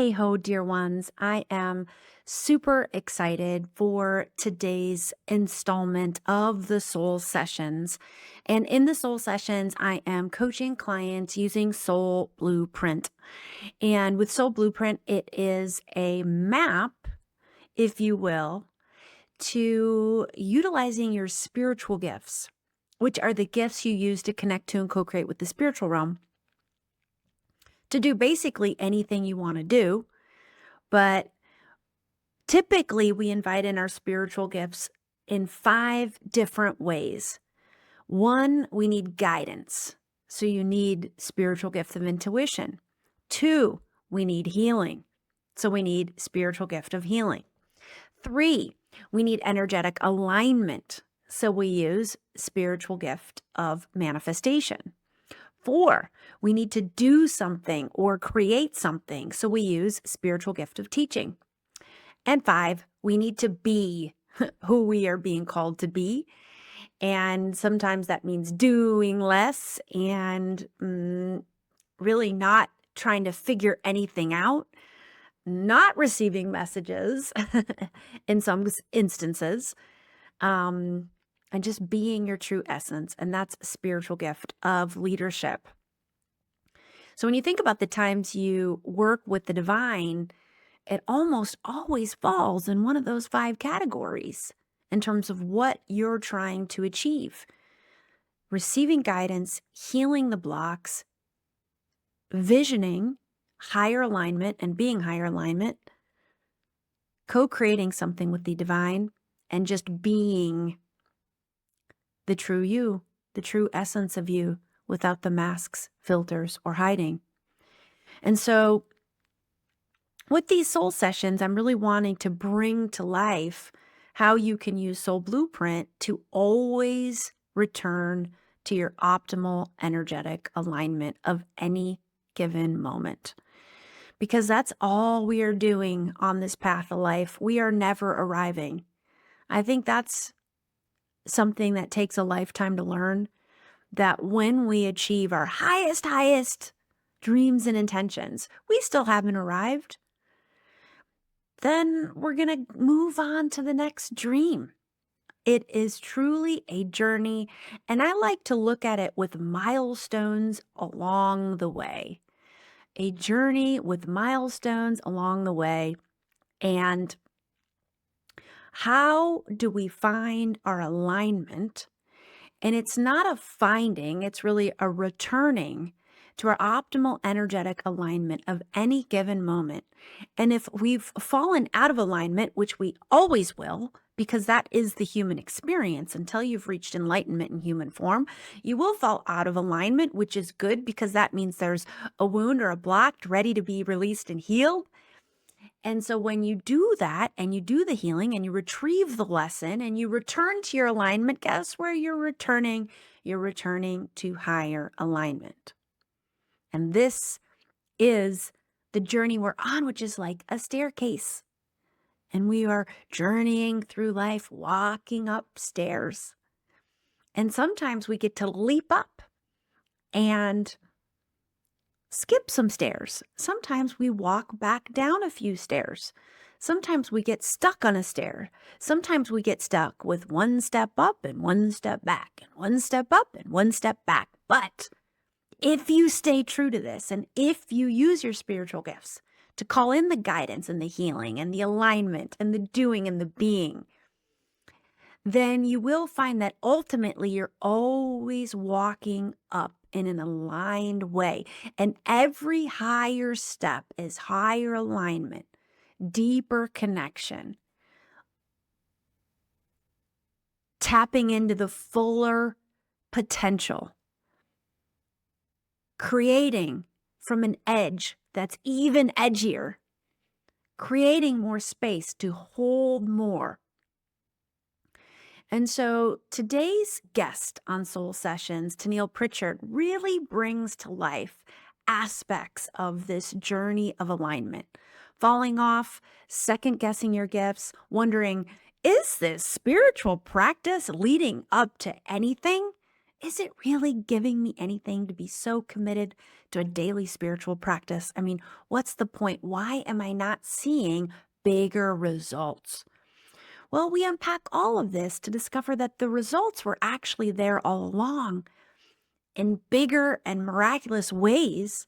Hey ho, dear ones. I am super excited for today's installment of the Soul Sessions. And in the Soul Sessions, I am coaching clients using Soul Blueprint. And with Soul Blueprint, it is a map, if you will, to utilizing your spiritual gifts, which are the gifts you use to connect to and co-create with the spiritual realm, to do basically anything you want to do. But typically, we invite in our spiritual gifts in 5 different ways. 1, we need guidance. So you need spiritual gift of intuition. 2, we need healing. So we need spiritual gift of healing. 3, we need energetic alignment. So we use spiritual gift of manifestation. 4, we need to do something or create something. So we use spiritual gift of teaching. And 5, we need to be who we are being called to be. And sometimes that means doing less and really not trying to figure anything out, not receiving messages in some instances, and just being your true essence. And that's a spiritual gift of leadership. So when you think about the times you work with the divine, it almost always falls in one of those 5 categories in terms of what you're trying to achieve. Receiving guidance, healing the blocks, visioning higher alignment and being higher alignment, co-creating something with the divine, and just being the true you, the true essence of you without the masks, filters, or hiding. And so with these soul sessions, I'm really wanting to bring to life how you can use Soul Blueprint to always return to your optimal energetic alignment of any given moment. Because that's all we are doing on this path of life. We are never arriving. I think that's something that takes a lifetime to learn, that when we achieve our highest dreams and intentions, we still haven't arrived. Then we're going to move on to the next dream. It is truly a journey, and I like to look at it with milestones along the way. A journey with milestones along the way. And how do we find our alignment? And it's not a finding, it's really a returning to our optimal energetic alignment of any given moment. And if we've fallen out of alignment, which we always will, because that is the human experience, until you've reached enlightenment in human form, you will fall out of alignment, which is good because that means there's a wound or a block ready to be released and healed. And so when you do that and you do the healing and you retrieve the lesson and you return to your alignment, guess where you're returning? You're returning to higher alignment. And this is the journey we're on, which is like a staircase. And we are journeying through life, walking up stairs. And sometimes we get to leap up and skip some stairs. Sometimes we walk back down a few stairs. Sometimes we get stuck on a stair. Sometimes we get stuck with one step up and one step back and one step up and one step back. But if you stay true to this and if you use your spiritual gifts to call in the guidance and the healing and the alignment and the doing and the being, then you will find that ultimately you're always walking up in an aligned way. And every higher step is higher alignment, deeper connection, tapping into the fuller potential, creating from an edge that's even edgier, creating more space to hold more. And so today's guest on Soul Sessions, Tennille Prichard, really brings to life aspects of this journey of alignment. Falling off, second guessing your gifts, wondering, is this spiritual practice leading up to anything? Is it really giving me anything to be so committed to a daily spiritual practice. I mean, what's the point? Why am I not seeing bigger results? Well, we unpack all of this to discover that the results were actually there all along in bigger and miraculous ways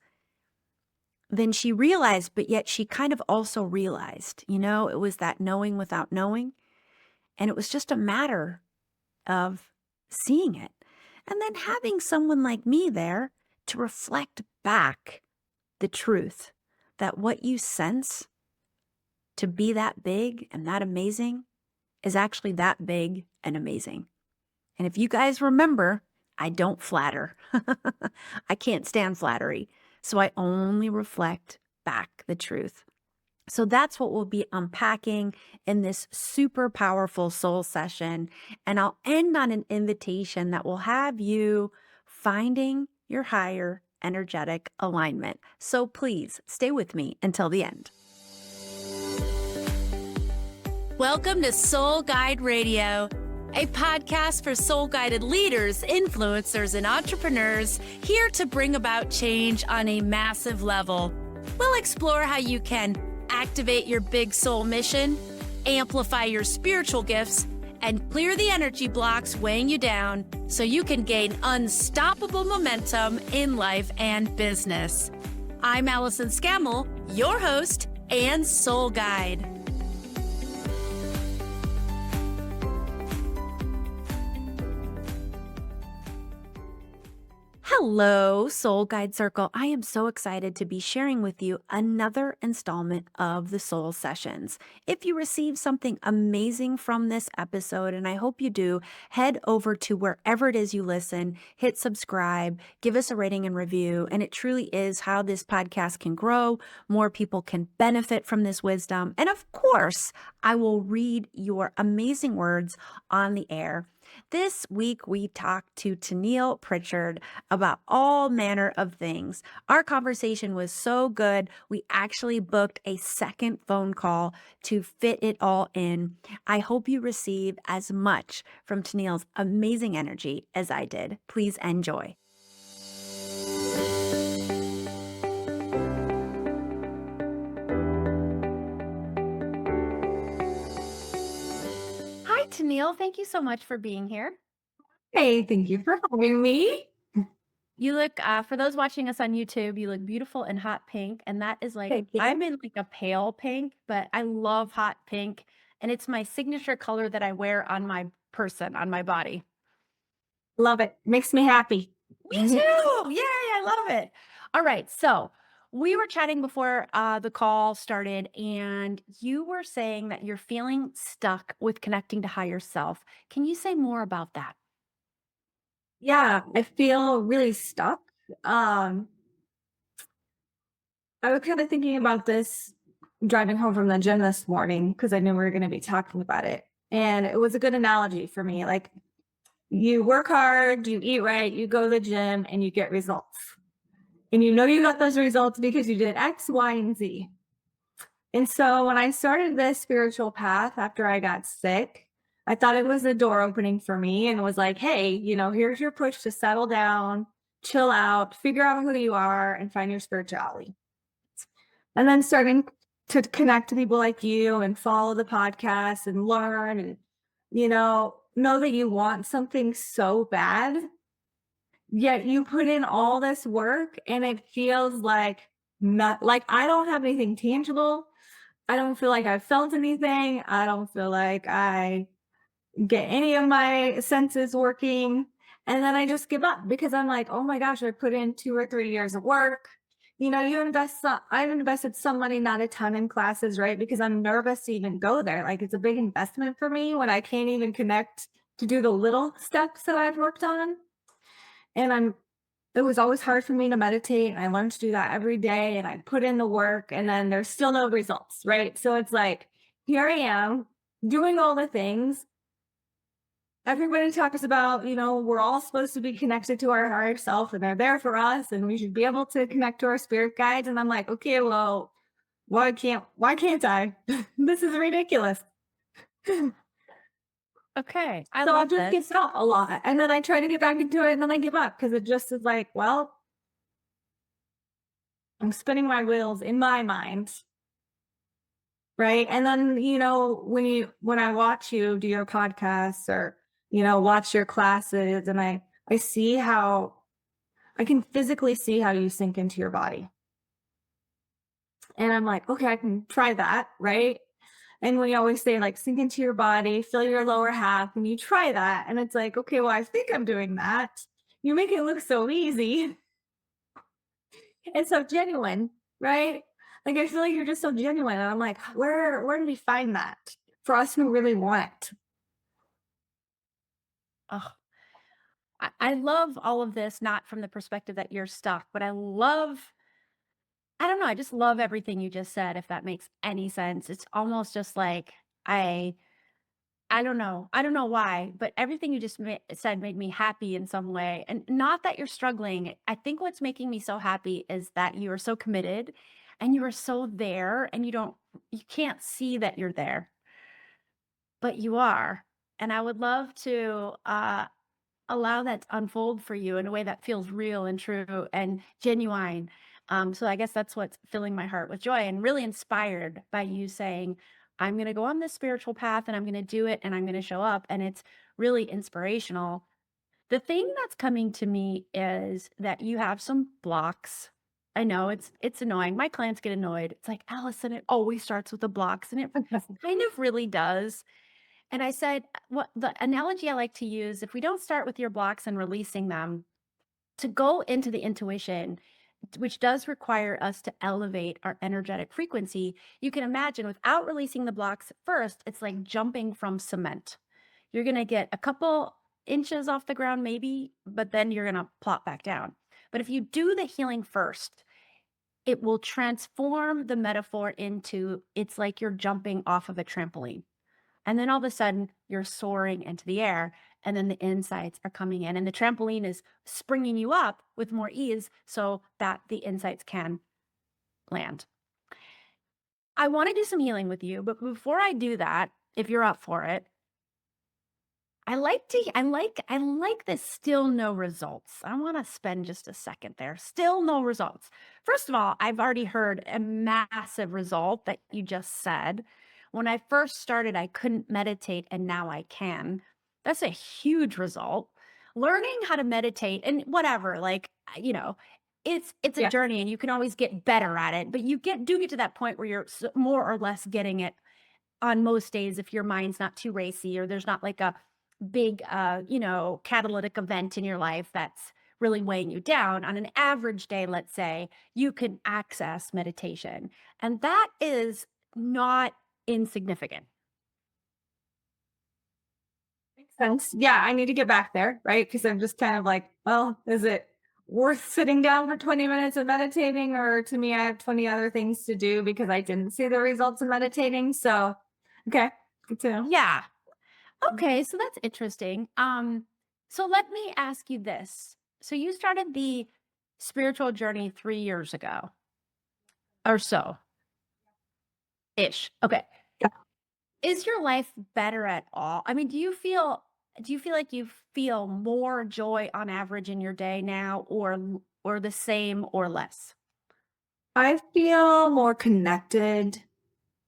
than she realized, but yet she kind of also realized, it was that knowing without knowing. And it was just a matter of seeing it. And then having someone like me there to reflect back the truth that what you sense to be that big and that amazing is actually that big and amazing. And if you guys remember, I don't flatter. I can't stand flattery. So I only reflect back the truth. So that's what we'll be unpacking in this super powerful soul session. And I'll end on an invitation that will have you finding your higher energetic alignment. So please stay with me until the end. Welcome to Soul Guide Radio, a podcast for soul-guided leaders, influencers, and entrepreneurs here to bring about change on a massive level. We'll explore how you can activate your big soul mission, amplify your spiritual gifts, and clear the energy blocks weighing you down so you can gain unstoppable momentum in life and business. I'm Allison Scammell, your host and soul guide. Hello, Soul Guide Circle. I am so excited to be sharing with you another installment of the Soul Sessions. If you receive something amazing from this episode, and I hope you do, head over to wherever it is you listen, hit subscribe, give us a rating and review, and it truly is how this podcast can grow. More people can benefit from this wisdom. And of course, I will read your amazing words on the air. This week, we talked to Tennille Prichard about all manner of things. Our conversation was so good, we actually booked a second phone call to fit it all in. I hope you receive as much from Tennille's amazing energy as I did. Please enjoy. Hi, Tennille. Thank you so much for being here. Hey, thank you for having me. You look, for those watching us on YouTube, you look beautiful in hot pink. And that is like, Thank you. I'm in like a pale pink, but I love hot pink. And it's my signature color that I wear on my person, on my body. Love it. Makes me happy. Me too. Yay, I love it. All right. So we were chatting before the call started, and you were saying that you're feeling stuck with connecting to higher self. Can you say more about that? Yeah, I feel really stuck. I was kind of thinking about this driving home from the gym this morning because I knew we were going to be talking about it. And it was a good analogy for me. Like, you work hard, you eat right, you go to the gym, and you get results. And you know you got those results because you did X, Y, and Z. And so when I started this spiritual path after I got sick, I thought it was a door opening for me and was like, hey, here's your push to settle down, chill out, figure out who you are, and find your spirituality. And then starting to connect to people like you and follow the podcast and learn and, know that you want something so bad, yet you put in all this work and it feels like not like I don't have anything tangible. I don't feel like I felt anything. I don't feel like I get any of my senses working. And then I just give up because I'm like, oh my gosh, I put in 2 or 3 years of work. I've invested some money, not a ton in classes, right? Because I'm nervous to even go there. Like, it's a big investment for me when I can't even connect to do the little steps that I've worked on. And it was always hard for me to meditate. I learned to do that every day and I put in the work and then there's still no results, right? So it's like, here I am doing all the things. Everybody talks about, we're all supposed to be connected to our higher self and they're there for us and we should be able to connect to our spirit guides. And I'm like, okay, well, why can't I? This is ridiculous. Okay. So I'll just get stuck a lot. And then I try to get back into it and then I give up because it just is like, well, I'm spinning my wheels in my mind, right? And then, when I watch you do your podcasts or, watch your classes, and I see how I can physically see how you sink into your body. And I'm like, okay, I can try that, right? And we always say, like, sink into your body, feel your lower half, and you try that. And it's like, okay, well, I think I'm doing that. You make it look so easy and so genuine, right? Like, I feel like you're just so genuine. And I'm like, where do we find that for us who really want it? Oh, I love all of this, not from the perspective that you're stuck, but I don't know, I just love everything you just said, if that makes any sense. It's almost just like I I don't know. I don't know why, but everything you just said made me happy in some way. And not that you're struggling. I think what's making me so happy is that you are so committed and you are so there and you can't see that you're there, but you are. And I would love to allow that to unfold for you in a way that feels real and true and genuine. So I guess that's what's filling my heart with joy and really inspired by you saying, I'm going to go on this spiritual path and I'm going to do it and I'm going to show up. And it's really inspirational. The thing that's coming to me is that you have some blocks. I know it's annoying. My clients get annoyed. It's like, Allison, it always starts with the blocks. And it kind of really does. And I said, what the analogy I like to use, if we don't start with your blocks and releasing them, to go into the intuition, which does require us to elevate our energetic frequency, you can imagine without releasing the blocks first, it's like jumping from cement. You're going to get a couple inches off the ground, maybe, but then you're going to plop back down. But if you do the healing first, it will transform the metaphor into it's like you're jumping off of a trampoline. And then all of a sudden, you're soaring into the air, and then the insights are coming in, and the trampoline is springing you up with more ease so that the insights can land. I want to do some healing with you, but before I do that, if you're up for it, I like this still no results. I want to spend just a second there. Still no results. First of all, I've already heard a massive result that you just said. When I first started, I couldn't meditate and now I can. That's a huge result. Learning how to meditate and whatever, like, it's a Yeah. journey and you can always get better at it, but you get to that point where you're more or less getting it on most days if your mind's not too racy or there's not like a big catalytic event in your life that's really weighing you down. On an average day, let's say, you can access meditation, and that is not insignificant. Makes sense. Yeah, I need to get back there, right? Because I'm just kind of like, well, is it worth sitting down for 20 minutes and meditating? Or to me, I have 20 other things to do because I didn't see the results of meditating. So, okay, good to know. Yeah. Okay, so that's interesting. So let me ask you this. So you started the spiritual journey 3 years ago or so ish. Okay. Yeah. Is your life better at all? I mean, do you feel like you feel more joy on average in your day now or the same or less? I feel more connected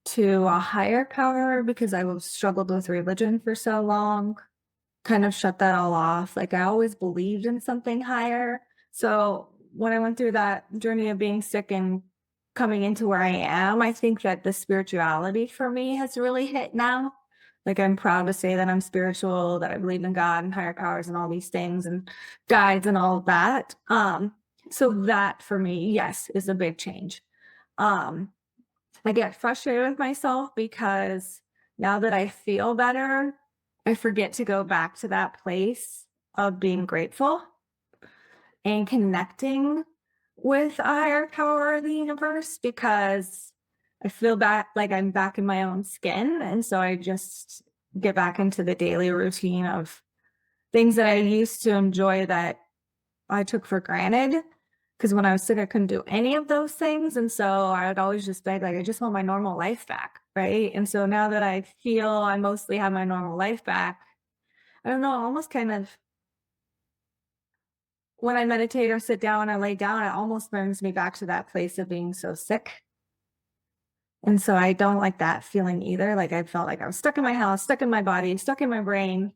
to a higher power because I was struggled with religion for so long, kind of shut that all off. Like I always believed in something higher. So when I went through that journey of being sick and coming into where I am, I think that the spirituality for me has really hit now. Like I'm proud to say that I'm spiritual, that I believe in God and higher powers and all these things and guides and all of that. So that for me, yes, is a big change. Um, I get frustrated with myself because now that I feel better, I forget to go back to that place of being grateful and connecting with a higher power of the universe because I feel back like I'm back in my own skin. And so I just get back into the daily routine of things that I used to enjoy that I took for granted. Because when I was sick, I couldn't do any of those things. And so I would always just beg, like, I just want my normal life back. Right. And so now that I feel I mostly have my normal life back, I don't know, almost kind of when I meditate or sit down or lay down, it almost brings me back to that place of being so sick. And so I don't like that feeling either. Like I felt like I was stuck in my house, stuck in my body, stuck in my brain,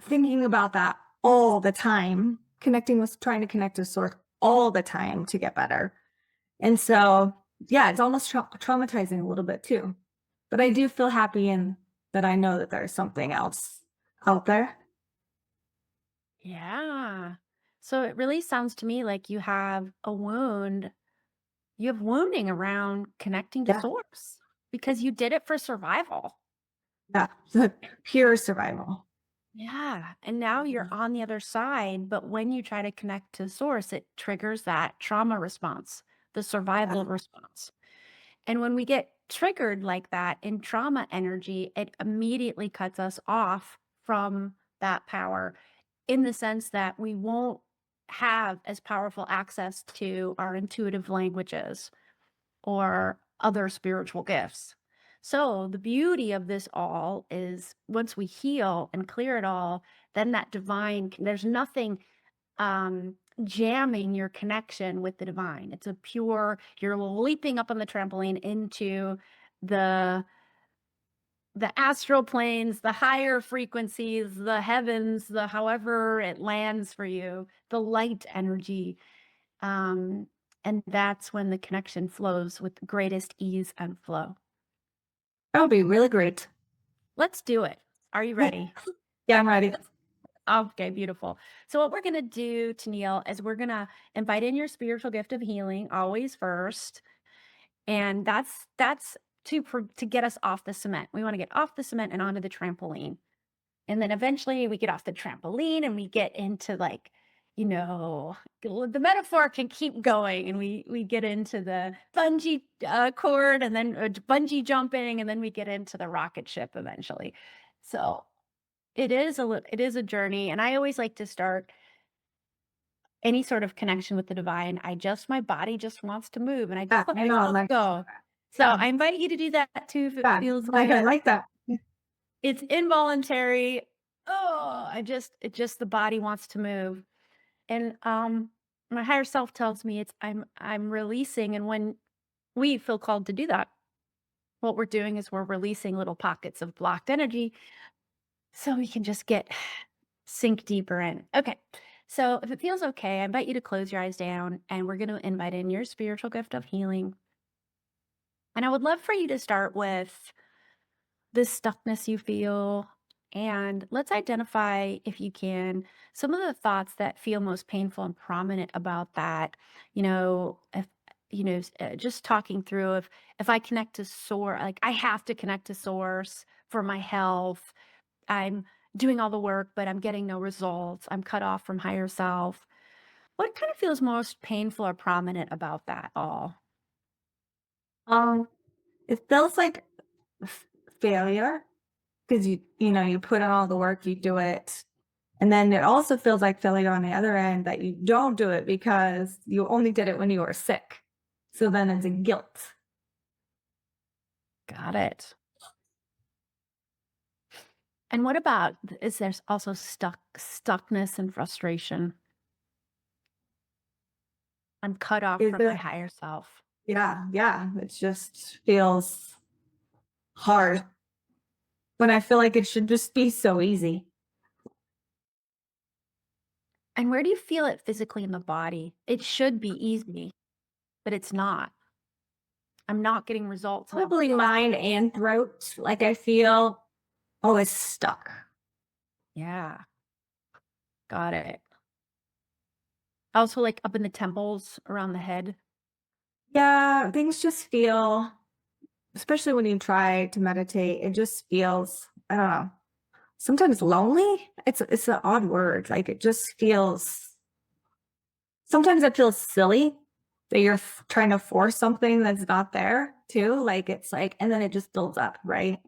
thinking about that all the time, connecting with trying to connect with source all the time to get better. And so, yeah, it's almost traumatizing a little bit too. But I do feel happy in that I know that there's something else out there. Yeah. So it really sounds to me like you have a wound. You have wounding around connecting to Yeah. source because you did it for survival. Yeah. The pure survival. Yeah. And now you're Mhm. on the other side. But when you try to connect to source, it triggers that trauma response, the Yeah. survival response. And when we get triggered like that in trauma energy, it immediately cuts us off from that power in the sense that we won't have as powerful access to our intuitive languages or other spiritual gifts. So, the beauty of this all is once we heal and clear it all, then that there's nothing jamming your connection with the divine. It's a pure, you're leaping up on the trampoline into the the astral planes, the higher frequencies, the heavens, the however it lands for you, the light energy. Um, and that's when the connection flows with the greatest ease and flow. That would be really great. Let's do it. Are you ready? Yeah, I'm ready. Okay, beautiful. So what we're gonna do, Tennille, is we're gonna invite in your spiritual gift of healing always first, and that's to get us off the cement. We want to get off the cement and onto the trampoline, and then eventually we get off the trampoline and we get into like, you know, the metaphor can keep going, and we get into the bungee cord, and then bungee jumping, and then we get into the rocket ship eventually. So it is a journey, and I always like to start any sort of connection with the divine. My body just wants to move, and I just Yeah, let I know. I'm myself like, go. So yeah, I invite you to do that too if it yeah. feels Like I good. like that. It's involuntary. Oh, the body wants to move. And my higher self tells me I'm releasing, and when we feel called to do that, what we're doing is we're releasing little pockets of blocked energy so we can just get sink deeper in. Okay. So if it feels okay, I invite you to close your eyes down, and we're going to invite in your spiritual gift of healing. And I would love for you to start with this stuckness you feel. And let's identify, if you can, some of the thoughts that feel most painful and prominent about that. If just talking through if I connect to source, like I have to connect to source for my health. I'm doing all the work, but I'm getting no results. I'm cut off from higher self. What kind of feels most painful or prominent about that all? Um, it feels like f- failure because you put in all the work, you do it. And then it also feels like failure on the other end that you don't do it because you only did it when you were sick. So then it's a guilt. Got it. And what about, is there's also stuckness and frustration? I'm cut off Is from my it? higher self. Yeah, yeah. It just feels hard when I feel like it should just be so easy. And where do you feel it physically in the body? It should be easy, but it's not. I'm not getting results. Probably mind and throat. Like I feel always stuck. Yeah, got it. Also, like up in the temples, around the head. Yeah, things just feel, especially when you try to meditate, it just feels, I don't know, sometimes lonely. It's an odd word. Like it just feels, sometimes it feels silly that you're trying to force something that's not there too. Like it's like, and then it just builds up, right?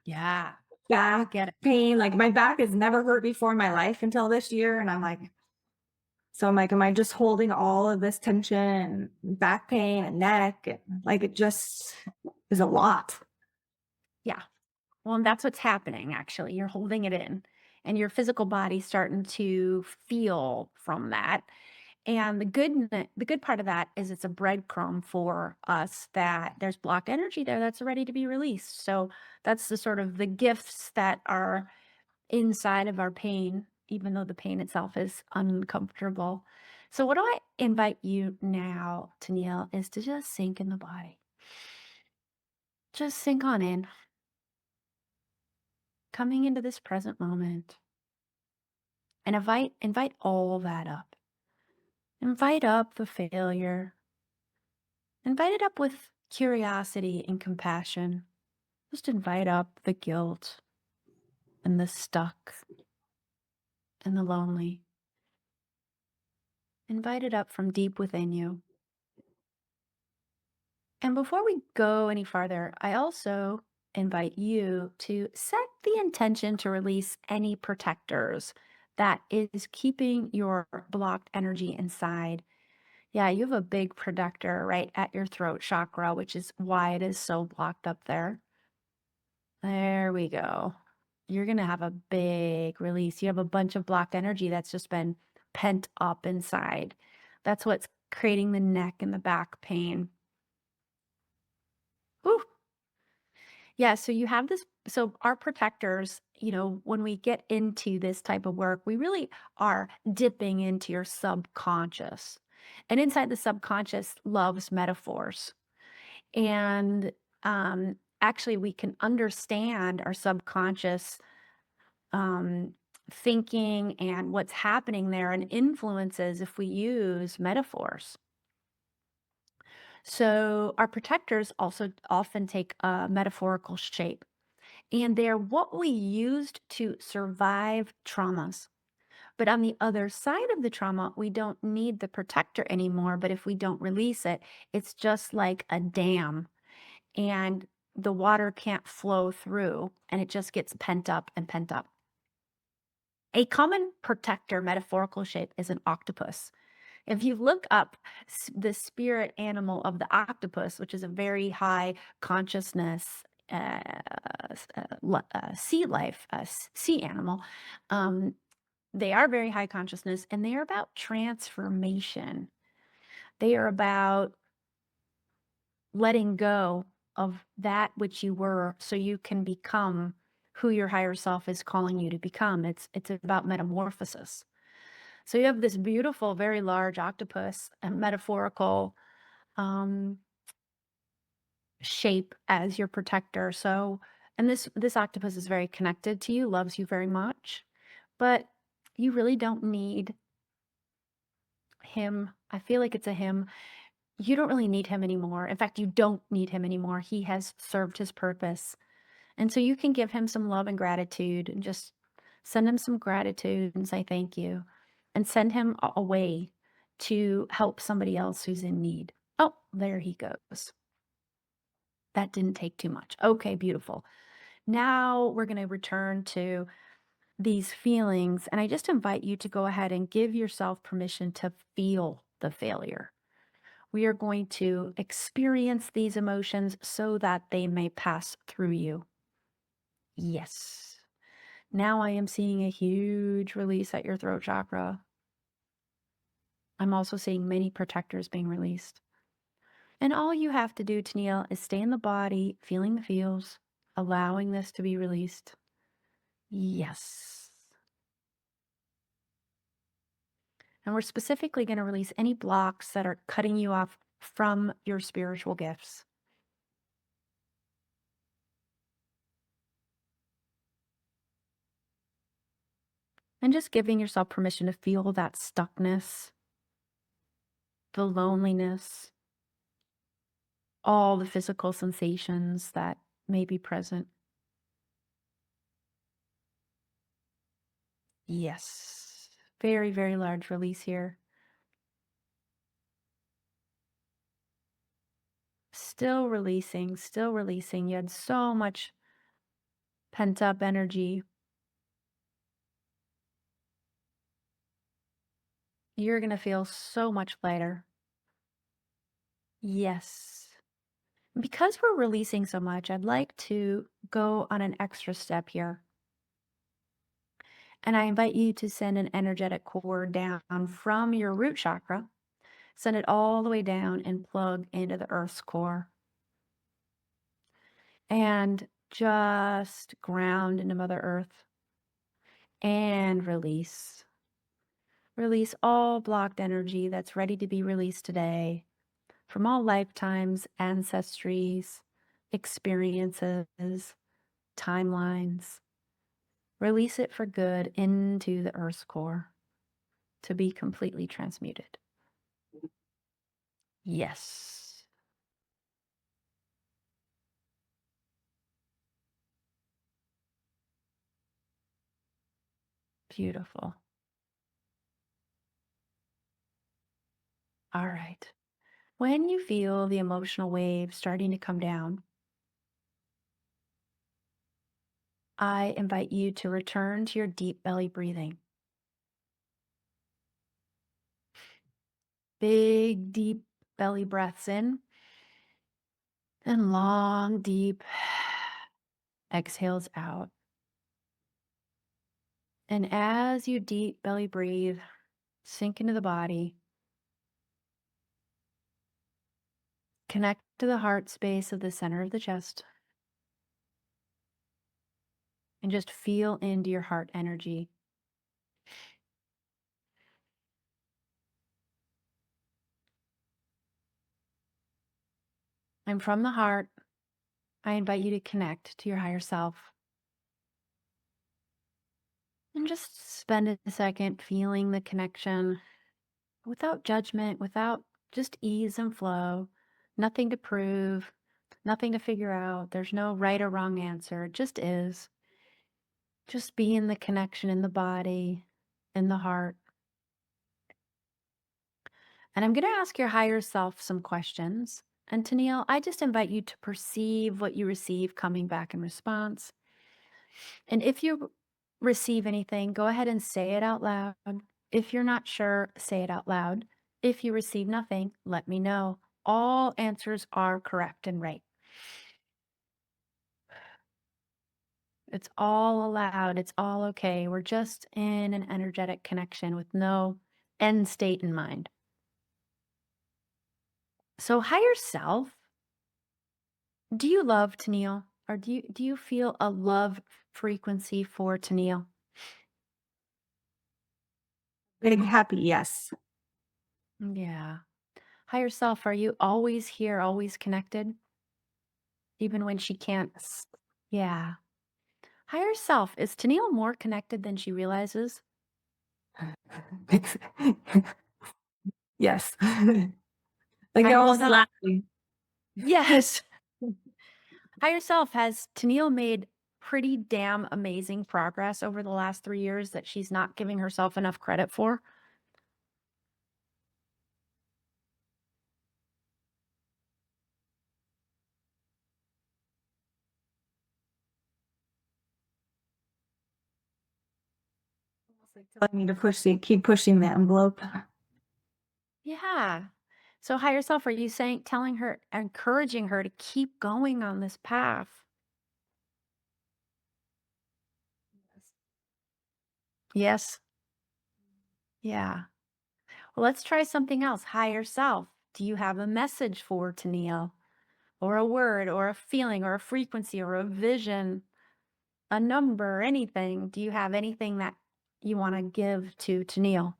Yeah, I Back get it. pain. Like my back has never hurt before in my life until this year. And I'm like, so I'm like, am I just holding all of this tension and back pain and neck? And like it just is a lot. Yeah. Well, and that's what's happening, actually. You're holding it in. and your physical body starting to feel from that. And the good part of that is it's a breadcrumb for us that there's blocked energy there that's ready to be released. So that's the sort of the gifts that are inside of our pain, even though the pain itself is uncomfortable. So what do I invite you now, Tennille, is to just sink in the body. Just sink on in, coming into this present moment, and invite all that up. Invite up the failure. Invite it up with curiosity and compassion. Just invite up the guilt and the stuck and the lonely. Invite it up from deep within you. And before we go any farther, I also invite you to set the intention to release any protectors that is keeping your blocked energy inside. Yeah, you have a big protector right at your throat chakra, which is why it is so blocked up there. There we go. You're going to have a big release. You have a bunch of blocked energy that's just been pent up inside. That's what's creating the neck and the back pain. Ooh. Yeah, so you have this. So our protectors, when we get into this type of work, we really are dipping into your subconscious. And inside the subconscious loves metaphors. And actually, we can understand our subconscious um, thinking and what's happening there and influences if we use metaphors. So, our protectors also often take a metaphorical shape, and they're what we used to survive traumas. But on the other side of the trauma, we don't need the protector anymore. But if we don't release it, it's just like a dam, and the water can't flow through, and it just gets pent up and pent up. A common protector metaphorical shape is an octopus. If you look up the spirit animal of the octopus, which is a very high consciousness sea life, sea animal, um, they are very high consciousness and they are about transformation. They are about letting go of that which you were so you can become who your higher self is calling you to become. It's about metamorphosis. So you have this beautiful, very large octopus, a metaphorical um, shape as your protector. So, and this octopus is very connected to you, loves you very much, but you really don't need him. I feel like it's a him. You don't really need him anymore. In fact, you don't need him anymore. He has served his purpose. And so you can give him some love and gratitude and just send him some gratitude and say thank you and send him away to help somebody else who's in need. Oh, there he goes. That didn't take too much. Okay, beautiful. Now we're going to return to these feelings. And I just invite you to go ahead and give yourself permission to feel the failure. We are going to experience these emotions so that they may pass through you. Yes. Now I am seeing a huge release at your throat chakra. I'm also seeing many protectors being released. And all you have to do, Tennille, is stay in the body, feeling the feels, allowing this to be released. Yes. And we're specifically going to release any blocks that are cutting you off from your spiritual gifts. And just giving yourself permission to feel that stuckness, the loneliness, all the physical sensations that may be present. Yes. Very, very large release here. Still releasing, still releasing. You had so much pent up energy. You're going to feel so much lighter. Yes. Because we're releasing so much, I'd like to go on an extra step here. And I invite you to send an energetic cord down from your root chakra, send it all the way down and plug into the earth's core. And just ground into Mother Earth and release. Release all blocked energy that's ready to be released today from all lifetimes, ancestries, experiences, timelines. Release it for good into the earth's core to be completely transmuted. Yes. Beautiful. All right. When you feel the emotional wave starting to come down, I invite you to return to your deep belly breathing. Big, deep belly breaths in and long, deep exhales out. And as you deep belly breathe, sink into the body, connect to the heart space of the center of the chest, and just feel into your heart energy. And from the heart, I invite you to connect to your higher self. And just spend a second feeling the connection without judgment, without just ease and flow, nothing to prove, nothing to figure out. There's no right or wrong answer. It just is. Just be in the connection in the body, in the heart. And I'm going to ask your higher self some questions. And Tennille, I just invite you to perceive what you receive coming back in response. And if you receive anything, go ahead and say it out loud. If you're not sure, say it out loud. If you receive nothing, let me know. All answers are correct and right. It's all allowed. It's all okay. We're just in an energetic connection with no end state in mind. So higher self, do you love Tennille? Or do you feel a love frequency for Tennille? Big happy yes. Yeah. Higher self, are you always here, always connected? Even when she can't? Yeah. Higher self, is Tennille more connected than she realizes? Yes. Like I will almost not. laughing. Yes. Higher self, has Tennille made pretty damn amazing progress over the last 3 years that she's not giving herself enough credit for? Almost like telling me to keep pushing the envelope. Yeah. So higher self, are you saying, telling her, encouraging her to keep going on this path? Yes. Yeah. Well, let's try something else. Higher self. Do you have a message for Tennille? Or a word, or a feeling, or a frequency, or a vision, a number, anything? Do you have anything that you want to give to Tennille?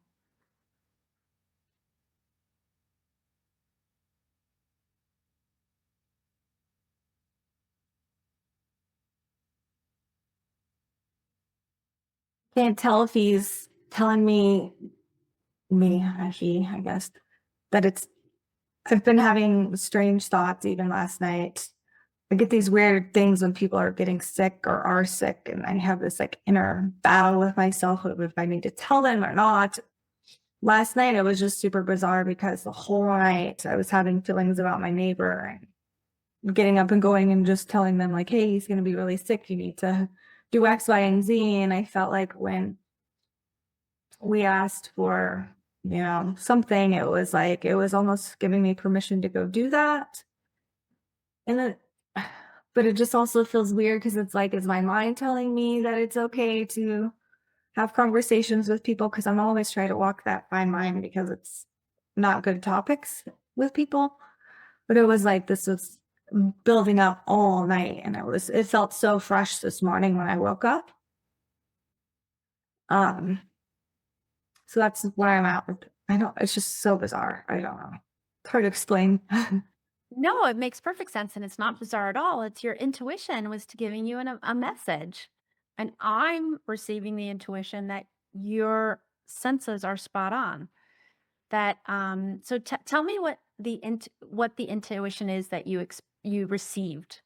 Can't tell if he's telling he, I guess, that I've been having strange thoughts even last night. I get these weird things when people are getting sick or are sick, and I have this like inner battle with myself of if I need to tell them or not. Last night it was just super bizarre because the whole night I was having feelings about my neighbor and getting up and going and just telling them like, hey, he's gonna be really sick. You need to do X, Y, and Z. And I felt like when we asked for, something, it was like it was almost giving me permission to go do that. And then but it just also feels weird because it's like, is my mind telling me that it's okay to have conversations with people because I'm always trying to walk that fine line because it's not good topics with people. But it was like this was building up all night, and it felt so fresh this morning when I woke up. Um, so that's where I'm at. I don't. It's just so bizarre. I don't know. It's hard to explain. No, it makes perfect sense, and it's not bizarre at all. It's your intuition was to giving you a message, and I'm receiving the intuition that your senses are spot on. That so tell me what what the intuition is that you received.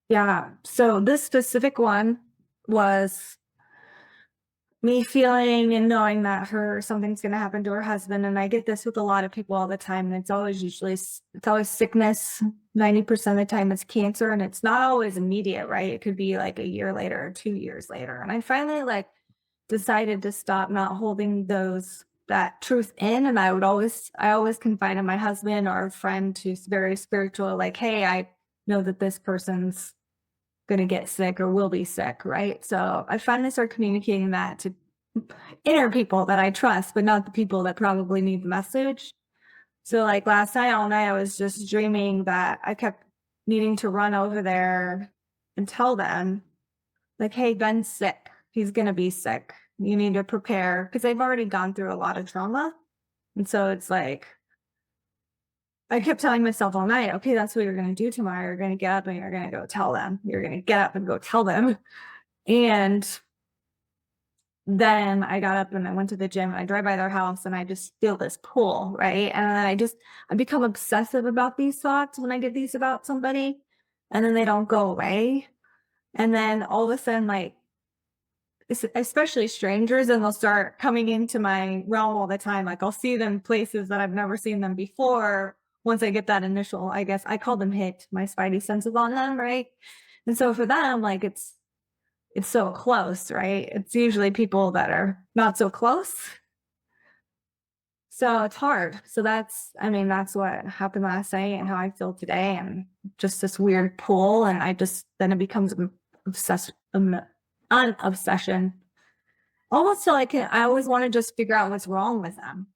Yeah. So this specific one was me feeling and knowing that something's gonna happen to her husband, and I get this with a lot of people all the time, and it's always sickness. 90% of the time it's cancer, and it's not always immediate, right? It could be like a year later or 2 years later. And I finally like decided to stop not holding that truth in, and I always confide in my husband or a friend who's very spiritual, like, hey, I know that this person's gonna get sick or will be sick, right? So I finally started communicating that to inner people that I trust, but not the people that probably need the message. So like last night, all night, I was just dreaming that I kept needing to run over there and tell them, like, hey, Ben's sick. He's gonna be sick. You need to prepare because they've already gone through a lot of trauma. And so it's like I kept telling myself all night, okay, that's what you're going to do tomorrow. You're going to get up and you're going to go tell them. You're going to get up and go tell them. And then I got up and I went to the gym and I drive by their house and I just feel this pull, right? And then I become obsessive about these thoughts when I get these about somebody and then they don't go away. And then all of a sudden, like, especially strangers, and they'll start coming into my realm all the time. Like I'll see them places that I've never seen them before. Once I get that initial, I guess I call them hit, my spidey senses on them, right? And so for them, like it's so close, right? It's usually people that are not so close. So it's hard. So I mean, that's what happened last night and how I feel today, and just this weird pull. And then it becomes obsessed, an obsession. Almost till I always want to just figure out what's wrong with them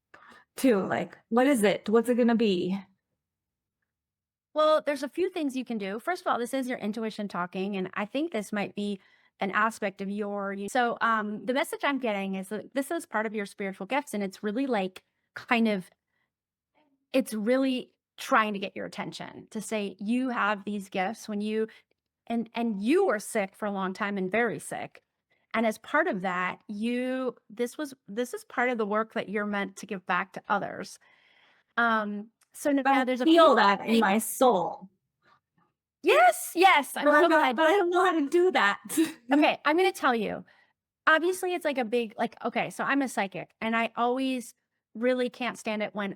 too. Like, what is it? What's it gonna be? Well, there's a few things you can do. First of all, this is your intuition talking, and I think this might be an aspect of so the message I'm getting is that this is part of your spiritual gifts, and it's really like kind of it's really trying to get your attention to say you have these gifts when you and you were sick for a long time and very sick. And as part of that, this is part of the work that you're meant to give back to others. So But now I there's a few feel that in my soul. Yes, yes, I'm But so glad. I don't know how to do that. Okay, I'm gonna tell you. Obviously, it's like a big like, okay, so I'm a psychic, and I always really can't stand it when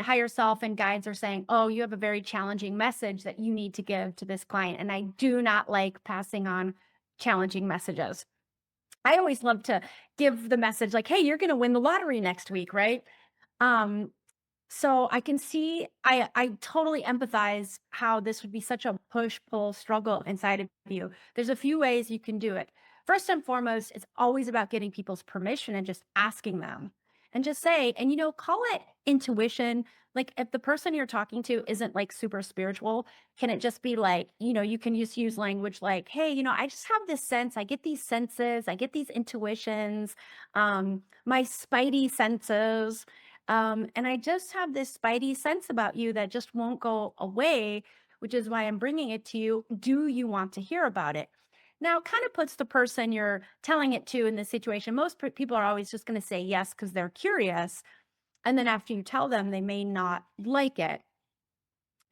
higher self and guides are saying, "Oh, you have a very challenging message that you need to give to this client." And I do not like passing on challenging messages. I always love to give the message like, "Hey, you're going to win the lottery next week," right? Um, so I can see, I totally empathize how this would be such a push-pull struggle inside of you. There's a few ways you can do it. First and foremost, it's always about getting people's permission and just asking them. And just say, and call it intuition. Like if the person you're talking to isn't like super spiritual, can it just be like, you can just use language like, hey, I just have this sense, I get these senses, I get these intuitions, my spidey senses. And I just have this spidey sense about you that just won't go away, which is why I'm bringing it to you. Do you want to hear about it? Now, it kind of puts the person you're telling it to in this situation. Most people are always just going to say yes because they're curious. And then after you tell them, they may not like it.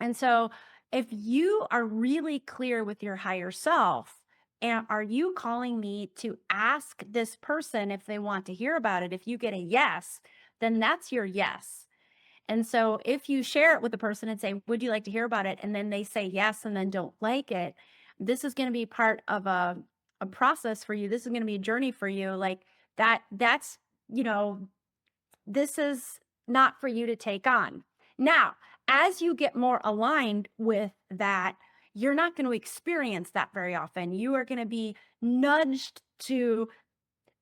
And so, if you are really clear with your higher self, and are you calling me to ask this person if they want to hear about it? If you get a yes, then that's your yes. And so if you share it with the person and say, would you like to hear about it? And then they say yes and then don't like it, this is going to be part of a process for you. This is going to be a journey for you. Like that's, you know, this is not for you to take on. Now, as you get more aligned with that, you're not going to experience that very often. You are going to be nudged to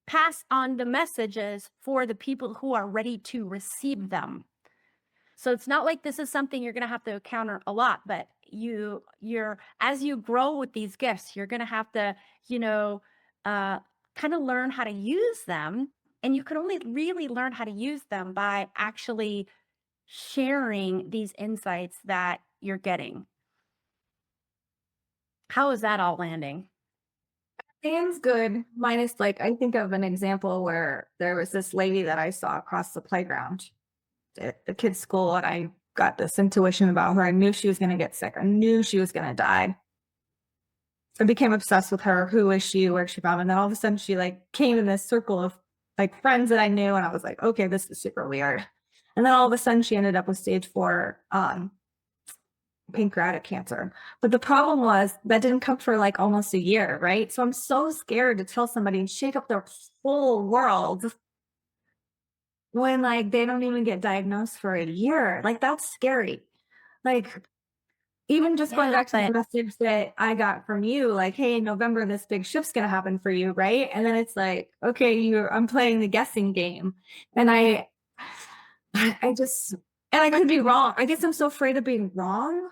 pass on the messages for the people who are ready to receive them. So it's not like this is something you're going to have to encounter a lot, but you're as you grow with these gifts, you're going to have to, you know, uh, kind of learn how to use them. And you can only really learn how to use them by actually sharing these insights that you're getting. How is that all landing? Seems good. Minus, like, I think of an example where there was this lady that I saw across the playground at the kids' school, and I got this intuition about her. I knew she was going to get sick. I knew she was going to die. I became obsessed with her. Who is she? Where's she from? And then all of a sudden, she like came in this circle of like friends that I knew, and I was like, okay, this is super weird. And then all of a sudden, she ended up with stage 4 pancreatic cancer. But the problem was that didn't come for like almost a year, right? So I'm so scared to tell somebody and shake up their whole world when like they don't even get diagnosed for a year. Like that's scary. Like even just going Yeah, back to the but message that I got from you, like, hey, in November, this big shift's gonna happen for you, right? And then it's like, okay, I'm playing the guessing game. And I just and I could be wrong. I guess I'm so afraid of being wrong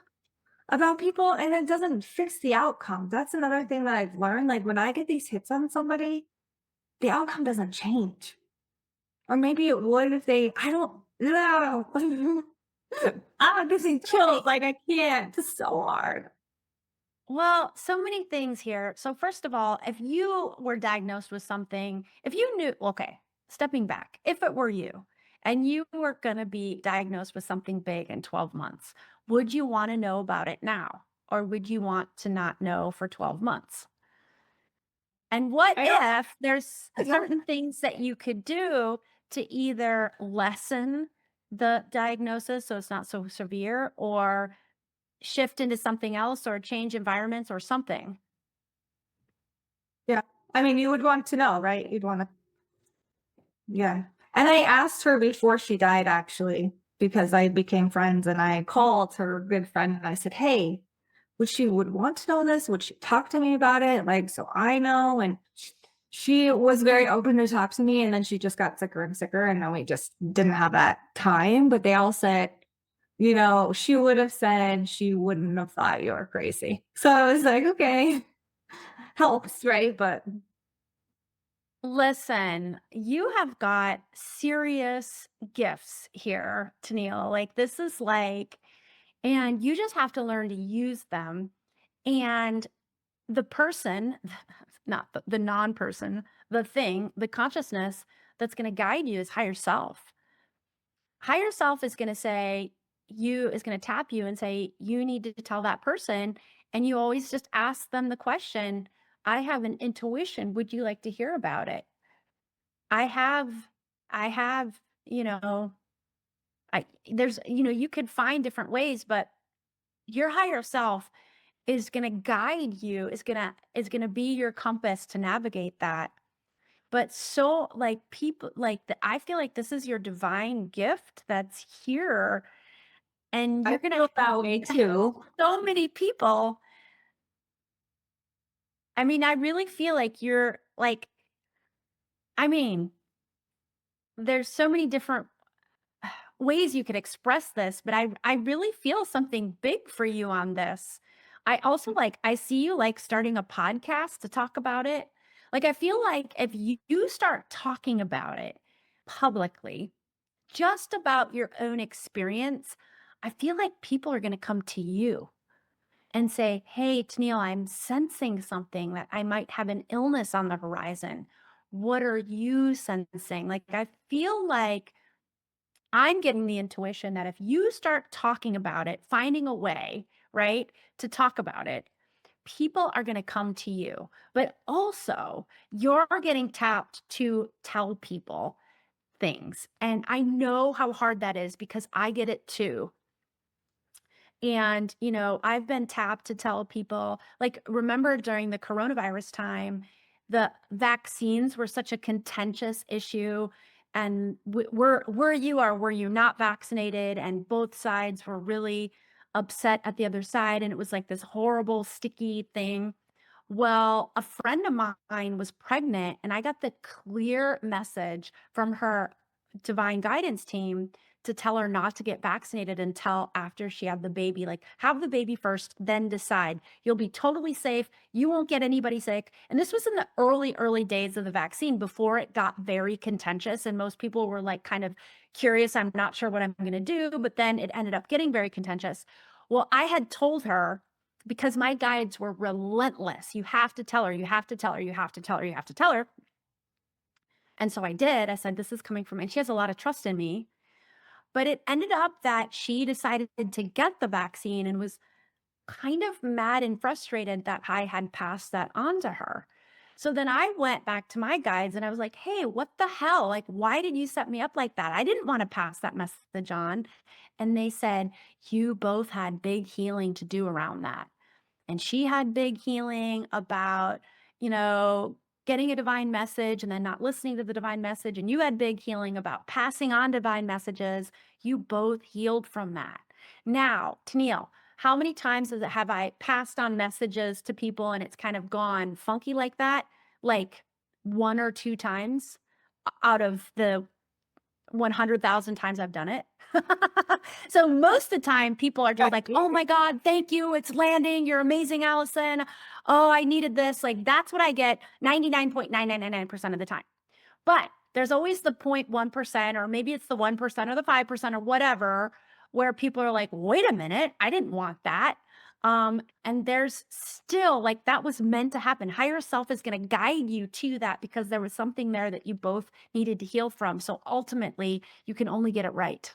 about people, and it doesn't fix the outcome. That's another thing that I've learned. Like when I get these hits on somebody, the outcome doesn't change. Or maybe it would if they I don't know. I'm getting chills. Like I can't. It's so hard. well, so many things here. So first of all, if you were diagnosed with something, if you knew, okay, stepping back, if it were you and you were going to be diagnosed with something big in 12 months, would you want to know about it now? Or would you want to not know for 12 months? And what I don't if there's I don't certain things that you could do to either lessen the diagnosis so it's not so severe, or shift into something else, or change environments or something? yeah. I mean, you would want to know, right? You'd wanna yeah. And I asked her before she died actually, because I became friends and I called her good friend and I said, "Hey, would want to know this? Would she talk to me about it? Like, so I know." And she was very open to talk to me. And then she just got sicker and sicker. And then we just didn't have that time. But they all said, she would have said she wouldn't have thought you were crazy. So I was like, okay, helps, right? But Listen, you have got serious gifts here, Tennille. Like, this is like, and you just have to learn to use them. And the person, not the non person, the thing, the consciousness that's going to guide you is higher self. Higher self is going to say, is going to tap you and say, you need to tell that person. And you always just ask them the question, I have an intuition. Would you like to hear about it? I have, I have, you know, you could find different ways, but your higher self is going to guide you, is going to be your compass to navigate that. But so like people like I feel like this is your divine gift that's here, and I you're going to feel that way too. so many people. I mean, I really feel like you're like, I mean, there's so many different ways you could express this, but I really feel something big for you on this. I also I see you like starting a podcast to talk about it. Like I feel like if you start talking about it publicly, just about your own experience, I feel like people are going to come to you and say, "Hey, Tennille, I'm sensing something that I might have an illness on the horizon. What are you sensing?" Like I feel like I'm getting the intuition that if you start talking about it, finding a way, right, to talk about it, people are going to come to you. But also, you're getting tapped to tell people things. And I know how hard that is because I get it too. And, I've been tapped to tell people, like, remember during the coronavirus time, the vaccines were such a contentious issue. And were you or were you not vaccinated? And both sides were really upset at the other side. And it was like this horrible, sticky thing. Well, a friend of mine was pregnant, and I got the clear message from her divine guidance team to tell her not to get vaccinated until after she had the baby. Like, have the baby first, then decide. You'll be totally safe. You won't get anybody sick. And this was in the early days of the vaccine before it got very contentious. And most people were like kind of curious. I'm not sure what I'm going to do. But then it ended up getting very contentious. Well, I had told her because my guides were relentless. You have to tell her, you have to tell her, you have to tell her, you have to tell her. And so I did. I said, this is coming from, and she has a lot of trust in me. But it ended up that she decided to get the vaccine and was kind of mad and frustrated that I had passed that on to her. So then I went back to my guides and I was like, hey, what the hell? Like, why did you set me up like that? I didn't want to pass that message on. And they said, you both had big healing to do around that. And she had big healing about, you know, getting a divine message and then not listening to the divine message. And you had big healing about passing on divine messages. You both healed from that. Now, Tennille, how many times have I passed on messages to people and it's kind of gone funky like that? Like 1 or 2 times out of the 100,000 times I've done it. So most of the time people are just like, oh my God, thank you. It's landing. You're amazing, Allison. Oh, I needed this. Like that's what I get 99.9999% of the time. But there's always the 0.1%, or maybe it's the 1% or the 5% or whatever, where people are like, wait a minute, I didn't want that. And there's still like that was meant to happen. Higher self is going to guide you to that because there was something there that you both needed to heal from. So ultimately, you can only get it right.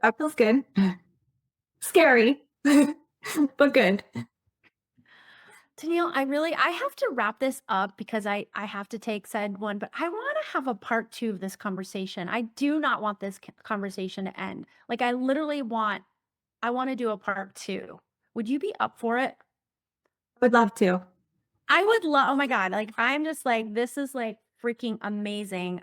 That feels good. Scary, but good. Tennille, I have to wrap this up because I have to take said one, but I want to have a part 2 of this conversation. I do not want this conversation to end. Like I want to do a part 2. Would you be up for it? Would love to. I would love, oh my God, like I'm just like, this is like freaking amazing.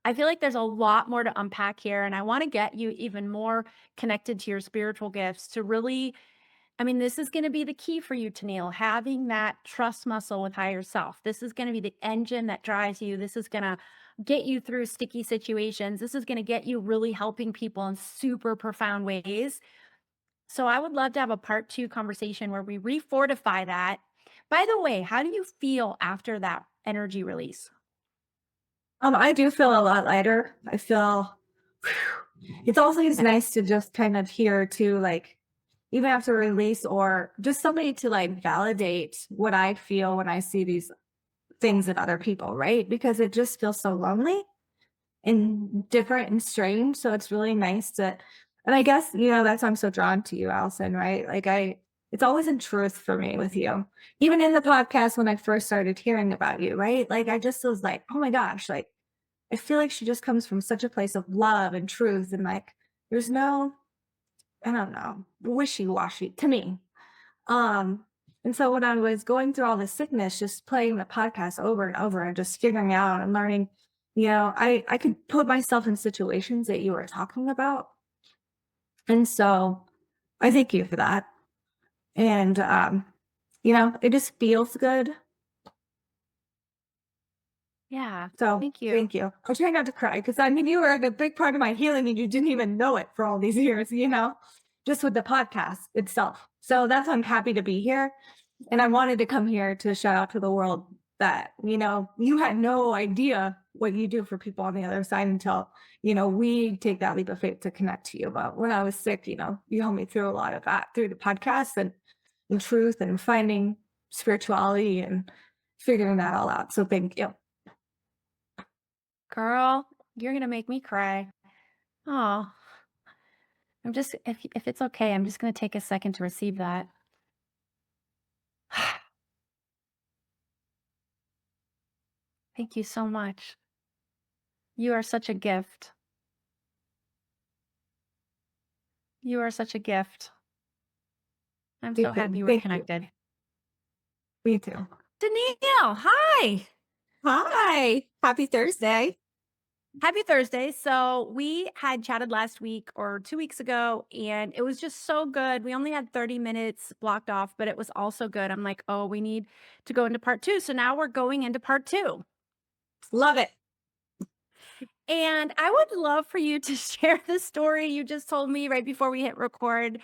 I feel like there's a lot more to unpack here, and I want to get you even more connected to your spiritual gifts to really, I mean, this is going to be the key for you, Tennille, having that trust muscle with higher self. This is going to be the engine that drives you. This is going to get you through sticky situations. This is going to get you really helping people in super profound ways. So I would love to have a part 2 conversation where we refortify that. By the way, how do you feel after that energy release? I do feel a lot lighter. I feel it's always nice to just kind of hear to like even after release or just somebody to like validate what I feel when I see these things in other people, right? Because it just feels so lonely and different and strange. So it's really nice to, and I guess, that's why I'm so drawn to you, Allison, right? It's always in truth for me with you. Even in the podcast when I first started hearing about you, right? Like I just was like, oh my gosh, like I feel like she just comes from such a place of love and truth. And like, there's no, I don't know, wishy-washy to me. And so when I was going through all this sickness, just playing the podcast over and over and just figuring out and learning, I could put myself in situations that you were talking about. And so I thank you for that. And, it just feels good. Yeah, So thank you. thank you. I'll try not to cry because I mean, you were a big part of my healing and you didn't even know it for all these years, just with the podcast itself. So that's why I'm happy to be here. And I wanted to come here to shout out to the world that, you had no idea what you do for people on the other side until, we take that leap of faith to connect to you. But when I was sick, you helped me through a lot of that through the podcast and truth and finding spirituality and figuring that all out. So thank you. Girl, you're gonna make me cry. Oh, I'm just if it's okay, I'm just gonna take a second to receive that. Thank you so much. You are such a gift. You are such a gift. I'm so happy we're Thank you. connected. Me too. Danielle, hi. Hi, happy Thursday. Happy Thursday. So we had chatted last week or 2 weeks ago, and it was just so good. We only had 30 minutes blocked off, but it was also good. I'm like, oh, we need to go into part two. So now we're going into part two. Love it. And I would love for you to share the story you just told me right before we hit record,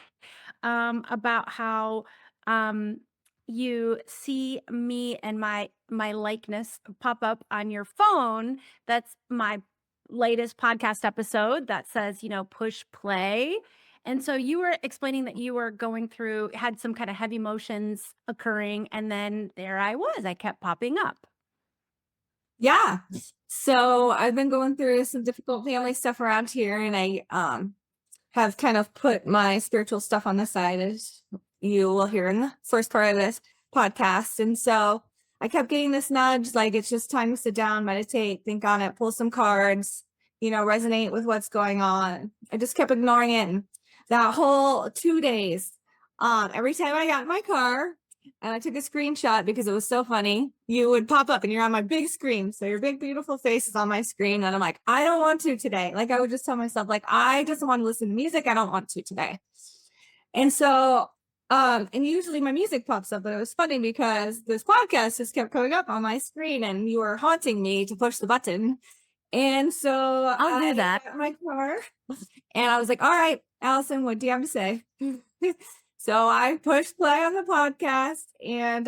about how um, you see me and my likeness pop up on your phone. That's my latest podcast episode that says, push play. And so you were explaining that you were going through, had some kind of heavy emotions occurring, and then there I was. I kept popping up. Yeah. So I've been going through some difficult family stuff around here, and I have kind of put my spiritual stuff on the side, as you will hear in the first part of this podcast. And so I kept getting this nudge, like it's just time to sit down, meditate, think on it, pull some cards, resonate with what's going on. I just kept ignoring it. And that whole 2 days, every time I got in my car and I took a screenshot because it was so funny, you would pop up and you're on my big screen. So your big, beautiful face is on my screen. And I'm like, I don't want to today. Like I would just tell myself, like, I just want to listen to music. I don't want to today. And so, and usually my music pops up, but it was funny because this podcast just kept coming up on my screen and you were haunting me to push the button. And so I'll do that. got in my car and I was like, all right, Allison, what do you have to say? So I pushed play on the podcast, and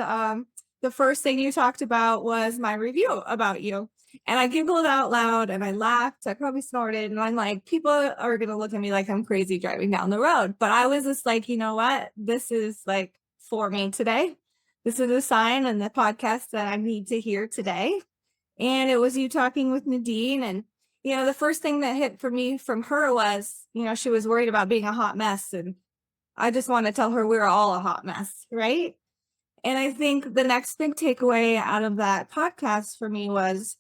the first thing you talked about was my review about you. And I giggled out loud and I laughed. I probably snorted. And I'm like, people are going to look at me like I'm crazy driving down the road. But I was just like, you know what? This is like for me today. This is a sign in the podcast that I need to hear today. And it was you talking with Nadine. And, the first thing that hit for me from her was, she was worried about being a hot mess. And I just want to tell her we're all a hot mess, right? And I think the next big takeaway out of that podcast for me was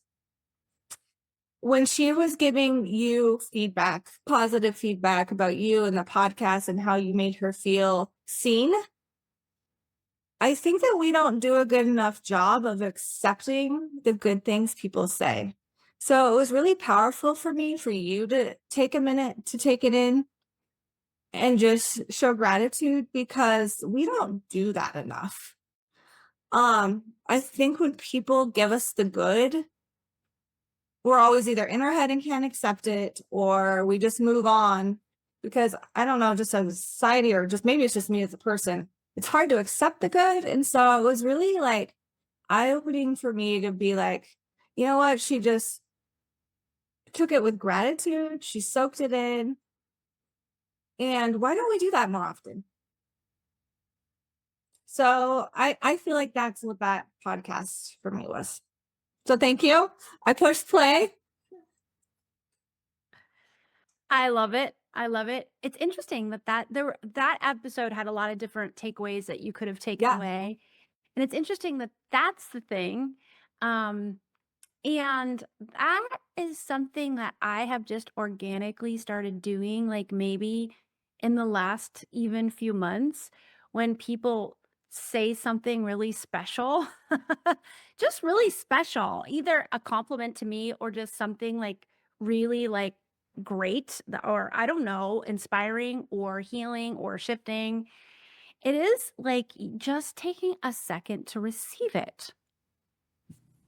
when she was giving you feedback, positive feedback about you and the podcast and how you made her feel seen. I think that we don't do a good enough job of accepting the good things people say. So it was really powerful for me, for you to take a minute to take it in and just show gratitude, because we don't do that enough. I think when people give us the good, we're always either in our head and can't accept it, or we just move on because I don't know, just as a society, or just maybe it's just me as a person, it's hard to accept the good. And so it was really like eye-opening for me to be like, you know what? She just took it with gratitude. She soaked it in. And why don't we do that more often? So I feel like that's what that podcast for me was. So thank you. I pushed play. I love it. I love it. It's interesting that episode had a lot of different takeaways that you could have taken Yeah. away. And it's interesting that that's the thing. And that is something that I have just organically started doing, like maybe in the last even few months, when people say something really special, just really special, either a compliment to me or just something like really like great, or I don't know, inspiring or healing or shifting. It is like just taking a second to receive it.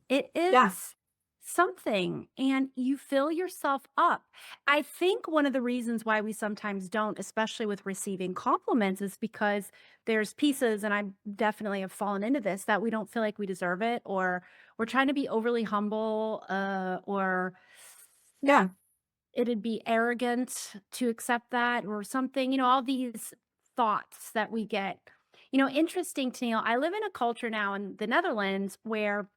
It Yeah. is something, and you fill yourself up. I think one of the reasons why we sometimes don't, especially with receiving compliments, is because there's pieces, and I definitely have fallen into this, that we don't feel like we deserve it, or we're trying to be overly humble, or Yeah. it'd be arrogant to accept that or something, all these thoughts that we get. Interesting, Tennille, I live in a culture now in the Netherlands where,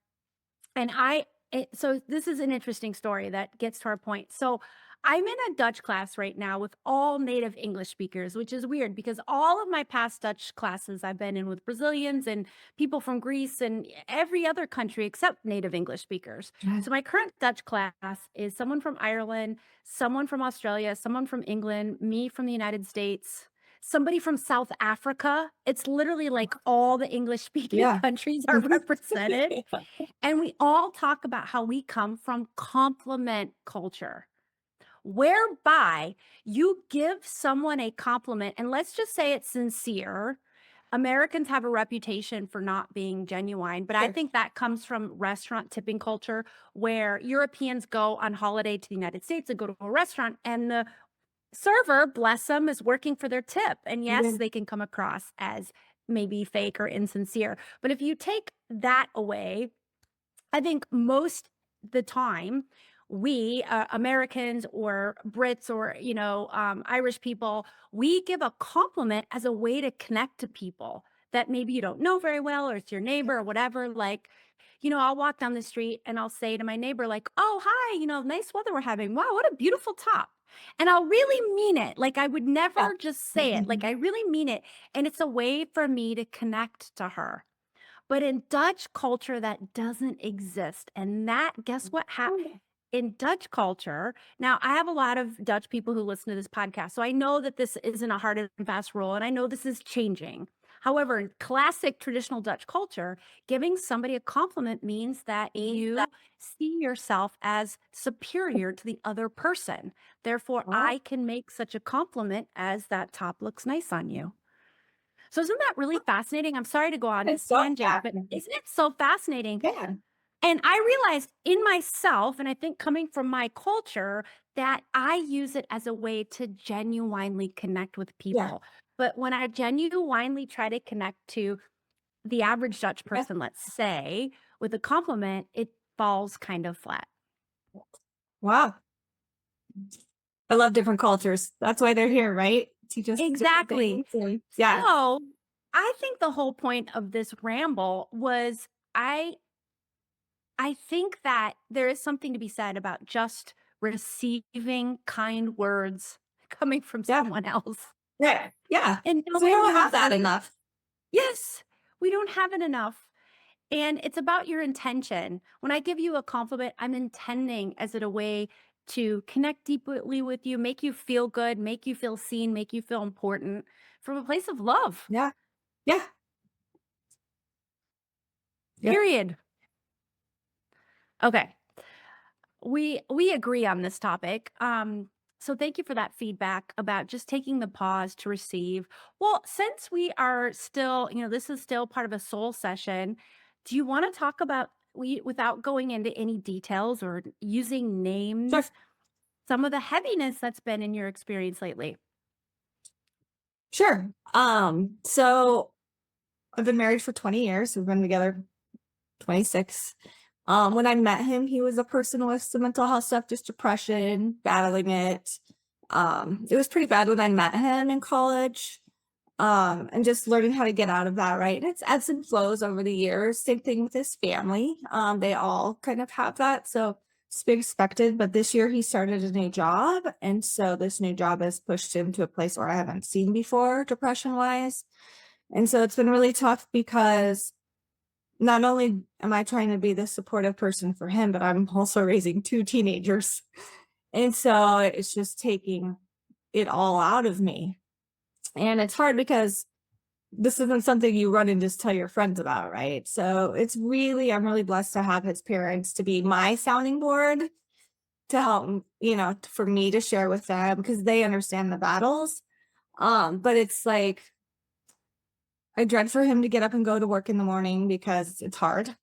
so this is an interesting story that gets to our point. So I'm in a Dutch class right now with all native English speakers, which is weird because all of my past Dutch classes I've been in with Brazilians and people from Greece and every other country except native English speakers. So my current Dutch class is someone from Ireland, someone from Australia, someone from England, me from the United States, somebody from South Africa. It's literally like all the English speaking Yeah. countries are represented. And we all talk about how we come from compliment culture, whereby you give someone a compliment, and let's just say it's sincere. Americans have a reputation for not being genuine, but I Sure. think that comes from restaurant tipping culture, where Europeans go on holiday to the United States and go to a restaurant, and the server, bless them, is working for their tip. And yes, Mhm. they can come across as maybe fake or insincere. But if you take that away, I think most the time, we Americans or Brits or Irish people, we give a compliment as a way to connect to people that maybe you don't know very well, or it's your neighbor or whatever. Like, I'll walk down the street and I'll say to my neighbor, like, "Oh, hi, nice weather we're having. Wow, what a beautiful top." And I'll really mean it. Like, I would Yeah. never just say it. Like, I really mean it. And it's a way for me to connect to her. But in Dutch culture, that doesn't exist. And that, guess what happened? In Dutch culture, now I have a lot of Dutch people who listen to this podcast, so I know that this isn't a hard and fast rule, and I know this is changing. However, in classic traditional Dutch culture, giving somebody a compliment means that you see yourself as superior to the other person. Therefore, Oh, I can make such a compliment as that top looks nice on you. So isn't that really fascinating? I'm sorry to go on it's this so tangent, but fascinating. isn't it so fascinating? Yeah. And I realized in myself, and I think coming from my culture, that I use it as a way to genuinely connect with Yeah. people. But when I genuinely try to connect to the average Dutch Yeah. person, let's say, with a compliment, it falls kind of flat. Wow. I love different cultures. That's why they're here, right? Teach us different Exactly. things. And yeah. So I think the whole point of this ramble was I think that there is something to be said about just receiving kind words coming from Yeah. someone else Yeah. Yeah. and So we knowing don't you have that have enough. yes, we don't have it enough. And it's about your intention. When I give you a compliment, I'm intending as it a way to connect deeply with you, make you feel good, make you feel seen, make you feel important from a place of love. Yeah. Yeah. Yep. Period. Okay. We agree on this topic. So thank you for that feedback about just taking the pause to receive. Well, since we are still, this is still part of a soul session, do you want to talk about we without going into any details or using Sure. names, some of the heaviness that's been in your experience lately? Sure. So I've been married for 20 years. We've been together 26. When I met him, he was a person with some mental health stuff, just depression, battling it. It was pretty bad when I met him in college. And just learning how to get out of that, right? And it's ebbs and flows over the years. Same thing with his family. They all kind of have that. So it's to be expected. But this year he started a new job. And so this new job has pushed him to a place where I haven't seen before, depression wise. And so it's been really tough because not only am I trying to be the supportive person for him, but I'm also raising two teenagers. And so it's just taking it all out of me. And it's hard because this isn't something you run and just tell your friends about, right? So I'm really blessed to have his parents to be my sounding board to help, for me to share with them because they understand the battles. But it's like, I dread for him to get up and go to work in the morning because it's hard.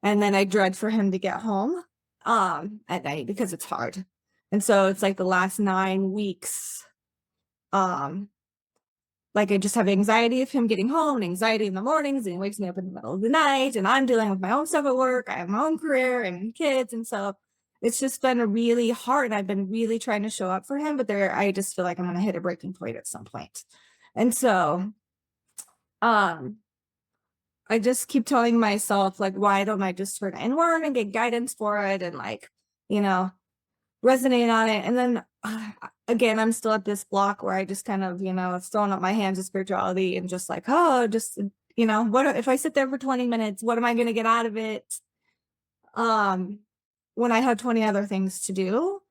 And then I dread for him to get home, at night because it's hard. And so it's like the last 9 weeks, um, like I just have anxiety of him getting home and anxiety in the mornings, and he wakes me up in the middle of the night, and I'm dealing with my own stuff at work. I have my own career and kids. And so it's just been really hard. And I've been really trying to show up for him, but I just feel like I'm going to hit a breaking point at some point. And so, um, I just keep telling myself, like, why don't I just turn inward and get guidance for it and, like, you know, resonate on it. And then again, I'm still at this block where I just kind of, throwing up my hands of spirituality and just like, oh, just, what if I sit there for 20 minutes? What am I going to get out of it? When I have 20 other things to do.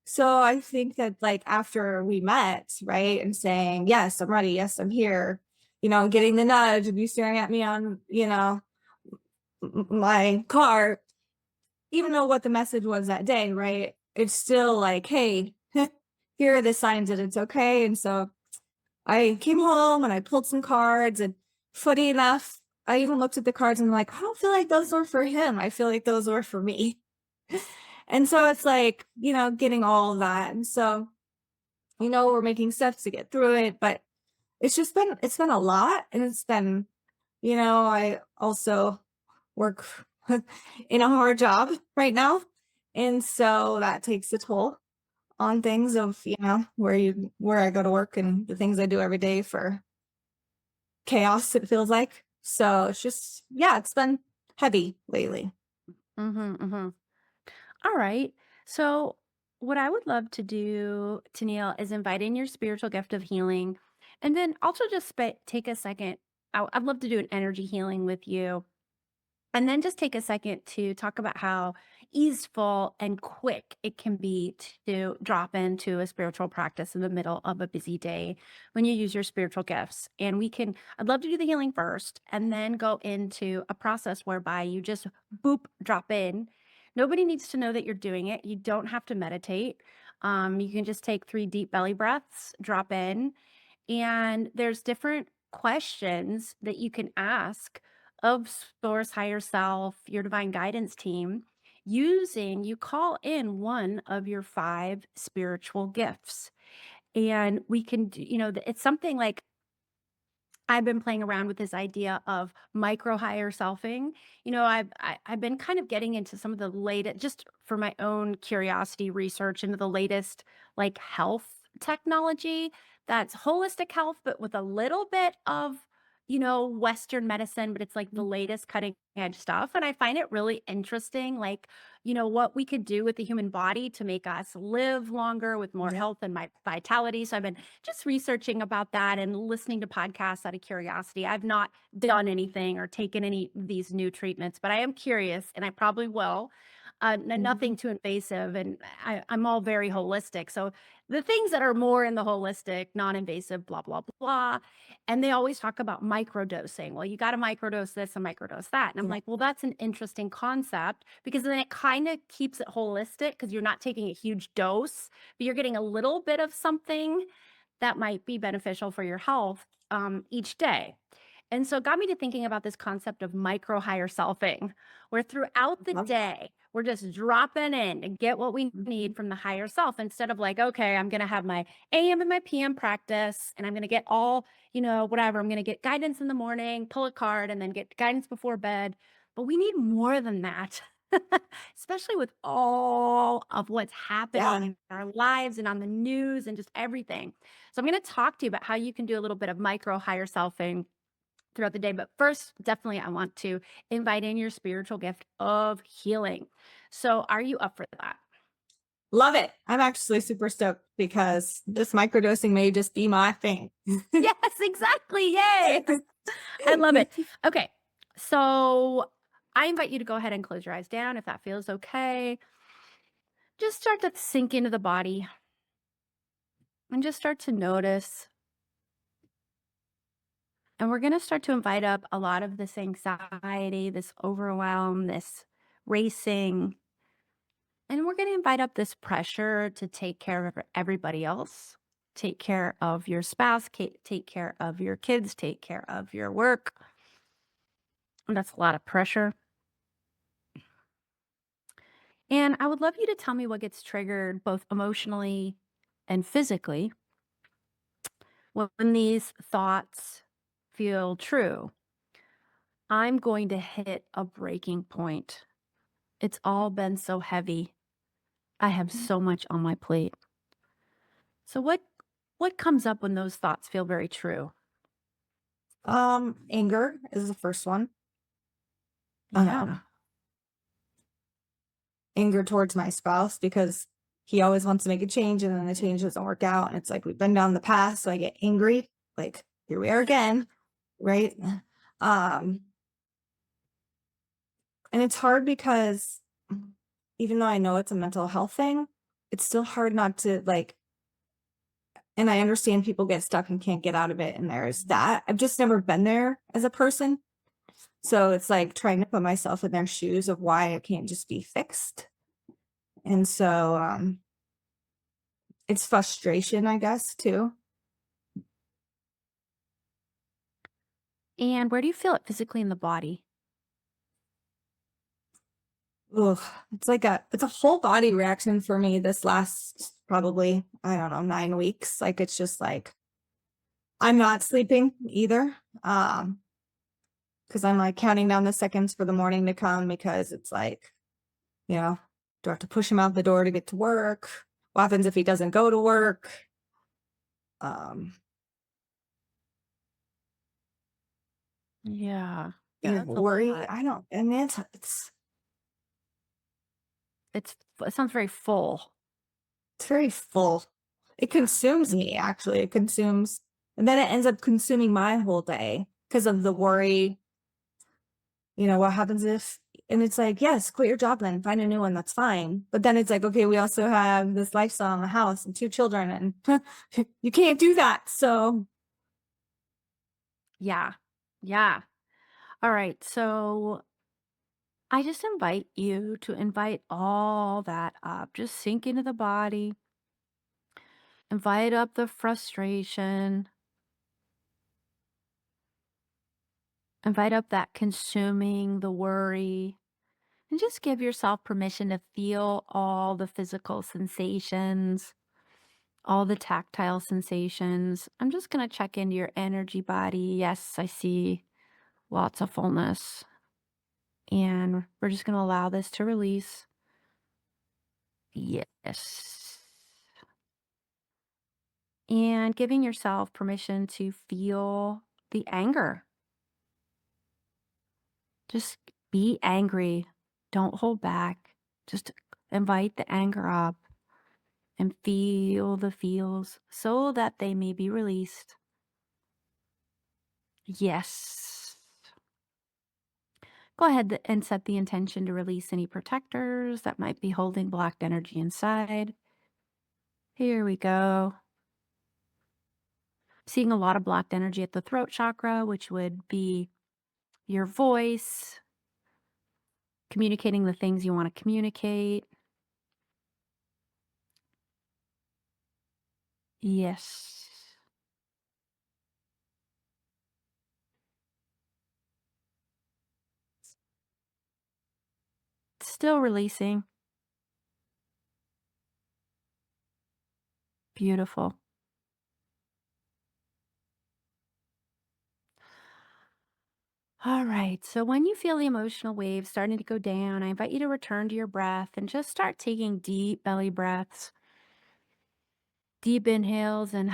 So I think that like after we met, right, and saying, yes, I'm ready, yes, I'm here, getting the nudge and you staring at me on, my car, even though what the message was that day, right? It's still like, hey, here are the signs that it's okay. And so I came home and I pulled some cards, and funny enough, I even looked at the cards and I'm like, I don't feel like those were for him. I feel like those were for me. And so it's like, getting all of that. And so, we're making steps to get through it, but it's been a lot. And it's been, I also work in a hard job right now. And so that takes a toll on things of, where I go to work and the things I do every day for chaos, it feels like. So it's just, yeah, it's been heavy lately. Mhm, mhm. All right. So, what I would love to do, Tennille, is invite in your spiritual gift of healing. And then also just take a second. I'd love to do an energy healing with you. And then just take a second to talk about how easeful and quick it can be to drop into a spiritual practice in the middle of a busy day when you use your spiritual gifts. And I'd love to do the healing first and then go into a process whereby you just boop, drop in. Nobody needs to know that you're doing it. You don't have to meditate. You can just take 3 deep belly breaths, drop in, and there's different questions that you can ask of source, higher self, your divine guidance team, you call in one of your 5 spiritual gifts. And we can do, it's something like I've been playing around with this idea of micro higher selfing. I've been kind of getting into some of the latest, just for my own curiosity, research into the latest like health technology that's holistic health, but with a little bit of Western medicine, but it's like the latest cutting edge stuff. And I find it really interesting, like what we could do with the human body to make us live longer with more health and my vitality. So I've been just researching about that and listening to podcasts out of curiosity. I've not done anything or taken any of these new treatments, but I am curious and I probably will. Nothing too invasive. And I'm all very holistic. So the things that are more in the holistic, non invasive, blah, blah, blah. And they always talk about microdosing. Well, you got to microdose this and microdose that. And I'm like, well, that's an interesting concept because then it kind of keeps it holistic because you're not taking a huge dose, but you're getting a little bit of something that might be beneficial for your health each day. And so it got me to thinking about this concept of micro higher selfing, where throughout the day, we're just dropping in to get what we need from the higher self instead of like, okay, I'm going to have my AM and my PM practice and I'm going to get all, whatever. I'm going to get guidance in the morning, pull a card, and then get guidance before bed. But we need more than that. Especially with all of what's happening in our lives and on the news and just everything. So I'm going to talk to you about how you can do a little bit of micro higher selfing throughout the day. But first, definitely, I want to invite in your spiritual gift of healing. So are you up for that? Love it. I'm actually super stoked because this microdosing may just be my thing. Yes, exactly. Yay. I love it. Okay. So I invite you to go ahead and close your eyes down if that feels okay. Just start to sink into the body and just start to notice. And we're going to start to invite up a lot of this anxiety, this overwhelm, this racing. And we're going to invite up this pressure to take care of everybody else, take care of your spouse, take care of your kids, take care of your work. And that's a lot of pressure. And I would love you to tell me what gets triggered both emotionally and physically when these thoughts feel true. I'm going to hit a breaking point. It's all been so heavy. I have so much on my plate. So what comes up when those thoughts feel very true? Anger is the first one. Yeah. Anger towards my spouse because he always wants to make a change and then the change doesn't work out. And it's like we've been down the path. So I get angry, like, here we are again. Right. Um, and it's hard because even though I know it's a mental health thing, it's still hard not to like, and I understand people get stuck and can't get out of it. And there's that. I've just never been there as a person. So it's like trying to put myself in their shoes of why it can't just be fixed. And so it's frustration, I guess, too. And where do you feel it physically in the body? Ugh, it's a whole body reaction for me this last probably, I don't know, 9 weeks. Like it's just like I'm not sleeping either. Because I'm like counting down the seconds for the morning to come because it's like, you know, do I have to push him out the door to get to work? What happens if he doesn't go to work? Um, Yeah. Yeah, you know, that's a worry. lot. I don't, and It sounds very full. it's very full. It consumes me, actually. It consumes, and then it ends up consuming my whole day because of the worry. You know, what happens if, and it's like, yes, quit your job then, find a new one, that's fine. But then it's like, okay, we also have this lifestyle, a house, and 2 children, and you can't do that. So Yeah. Yeah. All right. So I just invite you to invite all that up. Just sink into the body, invite up the frustration, invite up that consuming, the worry, and just give yourself permission to feel all the physical sensations, all the tactile sensations. I'm just going to check into your energy body. Yes, I see lots of fullness. And we're just going to allow this to release. Yes. And giving yourself permission to feel the anger. Just be angry. Don't hold back. Just invite the anger up and feel the feels so that they may be released. Yes. Go ahead and set the intention to release any protectors that might be holding blocked energy inside. Here we go. Seeing a lot of blocked energy at the throat chakra, which would be your voice, communicating the things you want to communicate. Yes. Still releasing. Beautiful. All right. So when you feel the emotional waves starting to go down, I invite you to return to your breath and just start taking deep belly breaths, deep inhales and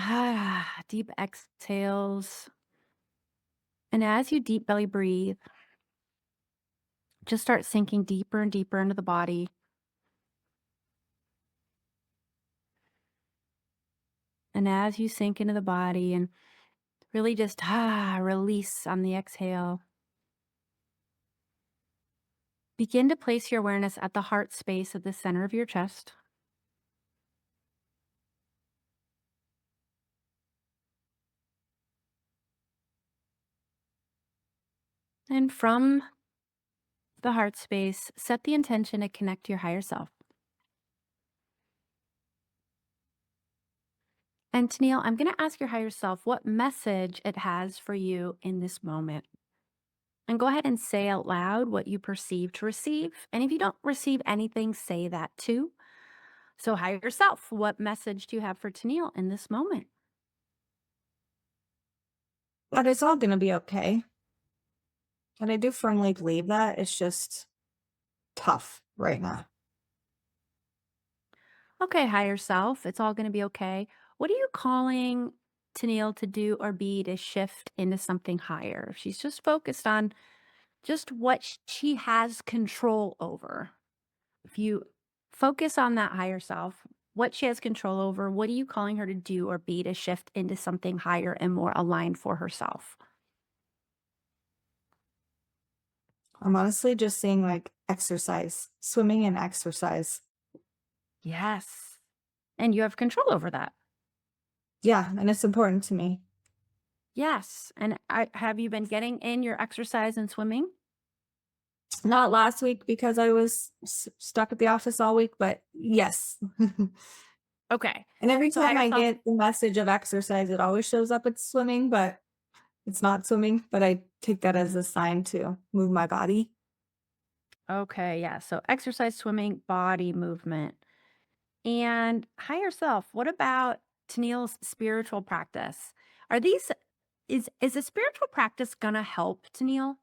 deep exhales. And as you deep belly breathe, just start sinking deeper and deeper into the body. And as you sink into the body and really just release on the exhale, begin to place your awareness at the heart space at the center of your chest. And from the heart space, set the intention to connect to your higher self. And Tennille, I'm going to ask your higher self what message it has for you in this moment. And go ahead and say out loud what you perceive to receive. And if you don't receive anything, say that too. So, higher self, what message do you have for Tennille in this moment? but it's all gonna be okay. And I do firmly believe that. It's just tough right now. Okay, higher self, it's all going to be okay. What are you calling Tennille to do or be to shift into something higher? She's just focused on just what she has control over. If you focus on that higher self, what she has control over, what are you calling her to do or be to shift into something higher and more aligned for herself? I'm honestly just seeing like exercise, swimming and exercise. Yes. and you have control over that. Yeah, and it's important to me. Yes. And have you been getting in your exercise and swimming? Not last week because I was stuck at the office all week, but yes. Okay. And every So time hire I self. get the message of exercise, it always shows up as swimming, but it's not swimming. But I take that as a sign to move my body. Okay. Yeah. So exercise, swimming, body movement. And higher self, what about Tennille's spiritual practice? Are these is a spiritual practice gonna help Tennille?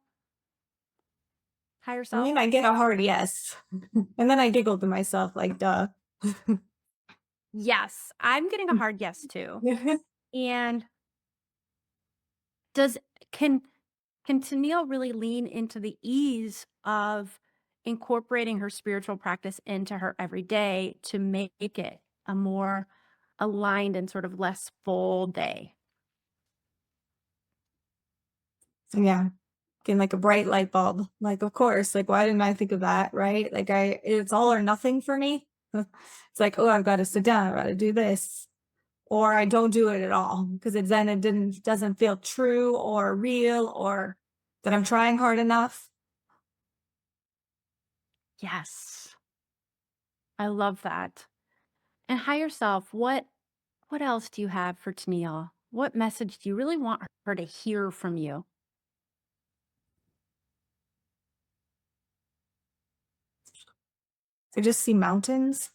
Higher I mean, self? I get a hard yes. And then I giggled to myself, like, duh. Yes, I'm getting a hard yes too. And does can can Tennille really lean into the ease of incorporating her spiritual practice into her everyday to make it a more aligned and sort of less full day? Yeah. Getting like a bright light bulb. Like, of course, like, why didn't I think of that? Right. Like, it's all or nothing for me. It's like, oh, I've got to sit down. I've got to do this. Or I don't do it at all because it doesn't feel true or real or that I'm trying hard enough. Yes. I love that. And higher self, what else do you have for Tennille? What message do you really want her to hear from you? I just see mountains.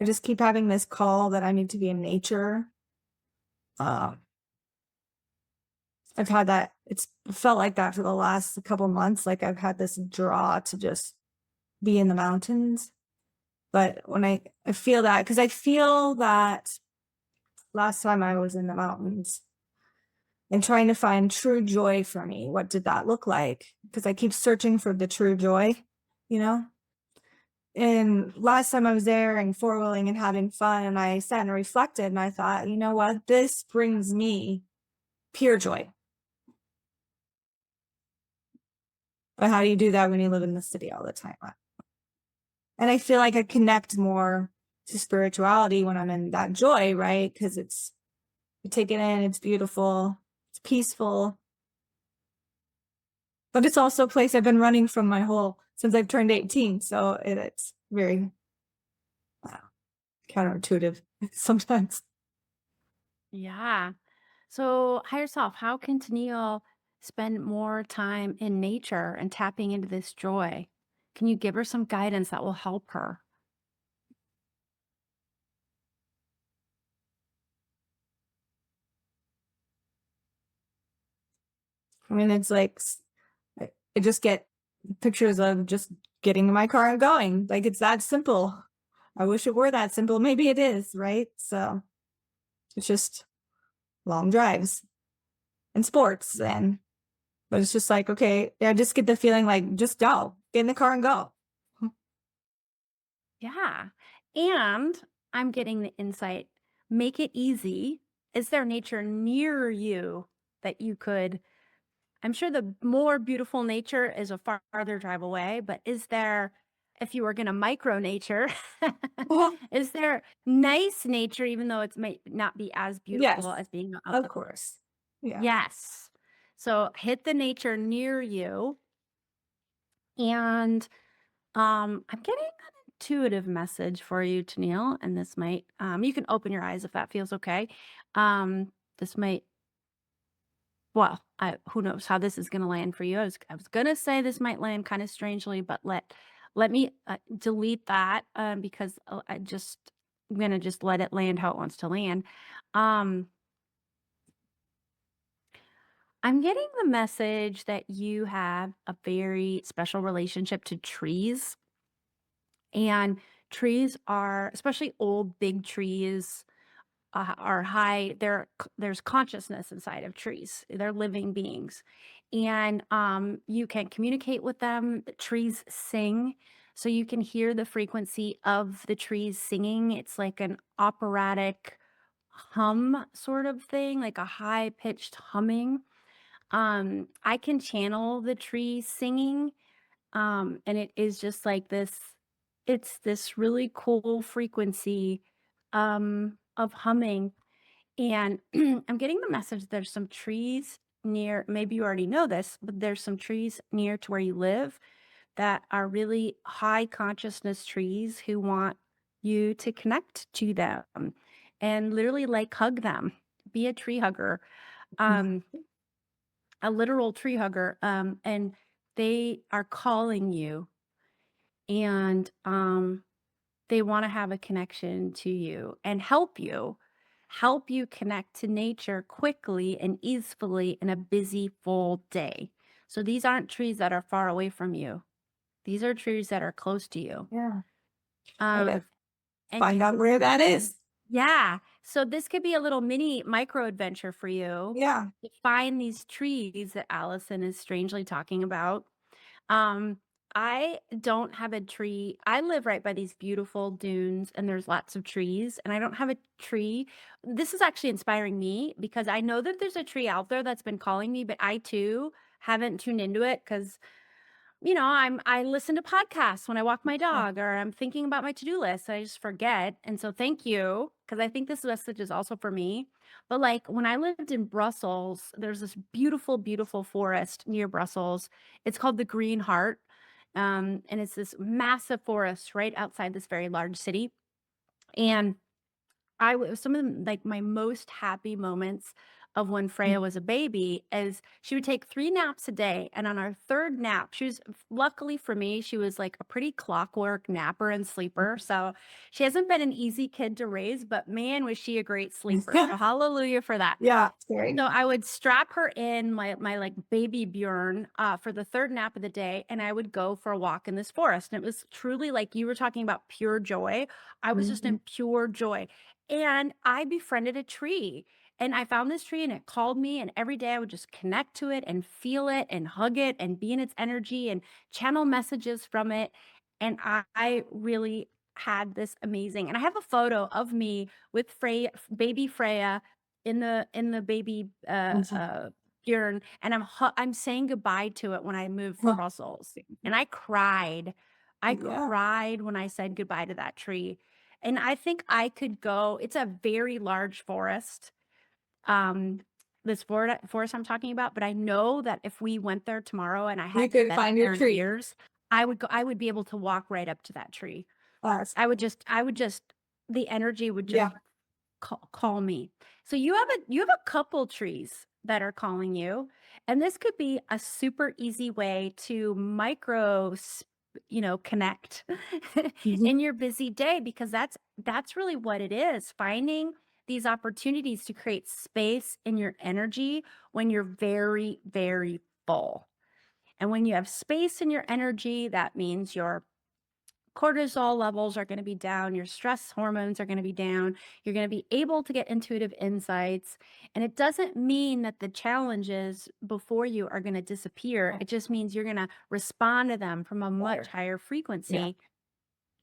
I just keep having this call that I need to be in nature. Um, I've had that. It's felt like that for the last couple months. Like I've had this draw to just be in the mountains. But when I feel that, because I feel that last time I was in the mountains and trying to find true joy for me, what did that look like? Because I keep searching for the true joy, you know? And last time I was there and four-wheeling and having fun, and I sat and reflected and I thought, you know what? This brings me pure joy. But how do you do that when you live in the city all the time? And I feel like I connect more to spirituality when I'm in that joy, right? Because you take it in, it's beautiful, it's peaceful. But it's also a place I've been running from since I've turned 18. So it's very uh, counterintuitive sometimes. Yeah. So, higher self, how can Tennille spend more time in nature and tapping into this joy? Can you give her some guidance that will help her? I mean, it's like I just get pictures of just getting in my car and going. Like it's that simple. I wish it were that simple. Maybe it is, right? So it's just long drives and sports and but it's just like, okay, I just get the feeling like just go. Get in the car and go. Yeah. And I'm getting the insight, make it easy. Is there nature near you that you could? I'm sure the more beautiful nature is a farther drive away, but is there, if you were going to micro nature, is there nice nature, even though it might not be as Yes, beautiful as being of course. Yeah. yes. So hit the nature near you. And I'm getting an intuitive message for you, Tennille, and this might, you can open your eyes if that feels okay. This might, well, who knows how this is going to land for you. I was going to say this might land kind of strangely, but let me delete that because I'm going to just let it land how it wants to land. Um, I'm getting the message that you have a very special relationship to trees. And trees are, especially old big trees, are high. There's consciousness inside of trees. They're living beings, and you can communicate with them. The trees sing, so you can hear the frequency of the trees singing. It's like an operatic hum sort of thing, like a high pitched humming. I can channel the trees singing, and it is just like this, it's this really cool frequency of humming, and I'm getting the message there's some trees near, maybe you already know this, but there's some trees near to where you live that are really high consciousness trees who want you to connect to them and literally like hug them. Be a tree hugger, um, a literal tree hugger. And they are calling you, and they want to have a connection to you and help you connect to nature quickly and easily in a busy, full day. So these aren't trees that are far away from you. These are trees that are close to you. Yeah. Um, Gotta and find out where that is. yeah, so this could be a little mini micro adventure for you Yeah. to find these trees that Allison is strangely talking about. Um, I don't have a tree. I live right by these beautiful dunes and there's lots of trees, and I don't have a tree. This is actually inspiring me because I know that there's a tree out there that's been calling me, but I too haven't tuned into it because I listen to podcasts when I walk my Yeah. dog or I'm thinking about my to-do list. I just forget. And so thank you, because I think this message is also for me. But like when I lived in Brussels, there's this beautiful, beautiful forest near Brussels. It's called the Green Heart. And it's this massive forest right outside this very large city. And some of them, like my most happy moments of when Freya was a baby is she would take 3 naps a day, and on our 3rd nap, she was luckily for me, she was like a pretty clockwork napper and sleeper, so she hasn't been an easy kid to raise, but man, was she a great sleeper, so hallelujah for that. Yeah. Scary. So I would strap her in my like baby Bjorn for the 3rd nap of the day, and I would go for a walk in this forest. And it was truly like you were talking about pure joy. I was just in pure joy. And I befriended a tree. And I found this tree and it called me. And every day I would just connect to it and feel it and hug it and be in its energy and channel messages from it. And I really had this amazing. And I have a photo of me with baby Freya in the baby Bjorn, and I'm saying goodbye to it when I moved from Brussels, and I cried. I Yeah. cried when I said goodbye to that tree, and I think I could go. It's a very large forest, um, this forest I'm talking about, but I know that if we went there tomorrow and I You hadn't could been find there your in tree. years, I would be able to walk right up to that tree. That's I would just the energy would just yeah. call me. So you have a couple trees that are calling you, and this could be a super easy way to connect in your busy day, because that's really what it is. Finding these opportunities to create space in your energy when you're very, very full. And when you have space in your energy, that means your cortisol levels are going to be down, your stress hormones are going to be down, you're going to be able to get intuitive insights. And it doesn't mean that the challenges before you are going to disappear. It just means you're going to respond to them from a much higher Yeah. frequency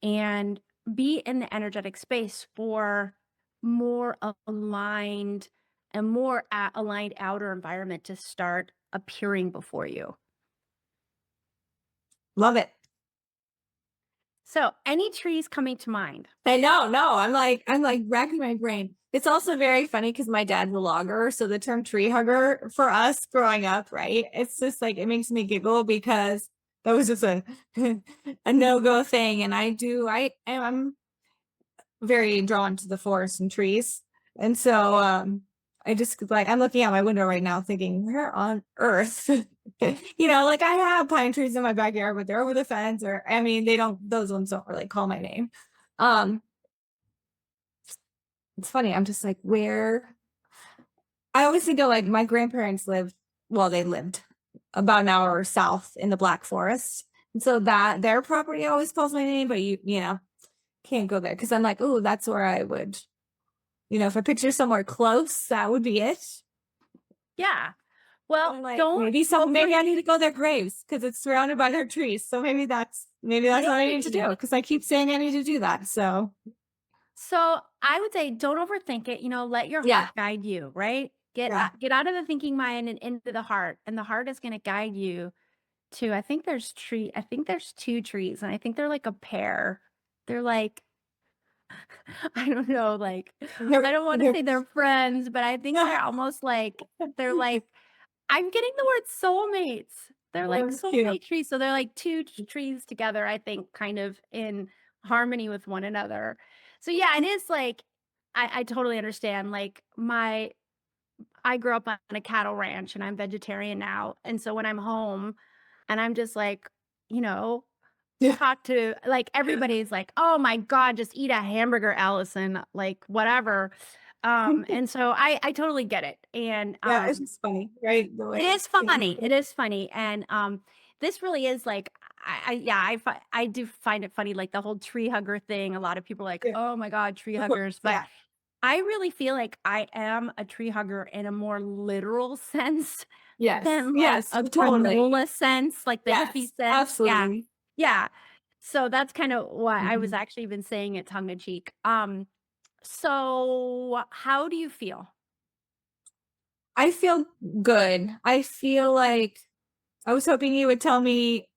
and be in the energetic space for more aligned and more aligned outer environment to start appearing before you. Love it. So, any trees coming to mind? I know, no, I'm like racking my brain. It's also very funny because my dad's a logger, so the term tree hugger for us growing up, right? It's just like it makes me giggle because that was just a a no-go thing. And I'm very drawn to the forest and trees. And so I just like I'm looking out my window right now thinking, where on earth? Like I have pine trees in my backyard, but they're over the fence, or I mean, those ones don't really call my name. Um, it's funny, I'm just like, where I always think of like my grandparents they lived about an hour south in the Black Forest. And so that their property always calls my name, but you can't go there because I'm like, oh, that's where I would, if I picture somewhere close, that would be it. Yeah. Well, I'm like, don't maybe I need to go their graves because it's surrounded by their trees. So maybe that's what I need to do because I keep saying I need to do that. So So I would say don't overthink it. Let your yeah, heart guide you, right? yeah. Get out of the thinking mind and into the heart. And the heart is going to guide you to, I think there's 2 trees, and I think they're like a pair. They're like I don't know, like, I They're, don't wanna they're, say they're friends, but I think they're almost like they're like I'm getting the word soulmates. They're like that's cute. soulmate trees, so they're like 2 trees together, I think, kind of in harmony with one another. So, yeah, it is like I totally understand, like, I grew up on a cattle ranch, and I'm vegetarian now, and so when I'm home and I'm just like, you know, Yeah. talk to like, everybody's like, "Oh my god, just eat a hamburger, Allison," like, whatever. And so I totally get it, and, Yeah, it's just funny, right? The it way is things funny, it is funny, and, this really is like yeah, I do find it funny, like, the whole tree hugger thing, a lot of people are like, yeah, "Oh my god, tree huggers," but yeah. I really feel like I am a tree hugger in a more literal sense Yes, than, like, yes, a totally. granola sense, like the hippie Yes, sense, yeah. absolutely. Yeah. So that's kinda why I was Mhm. actually even saying it tongue in cheek. So how do you feel? I feel good. I feel like I was hoping you would tell me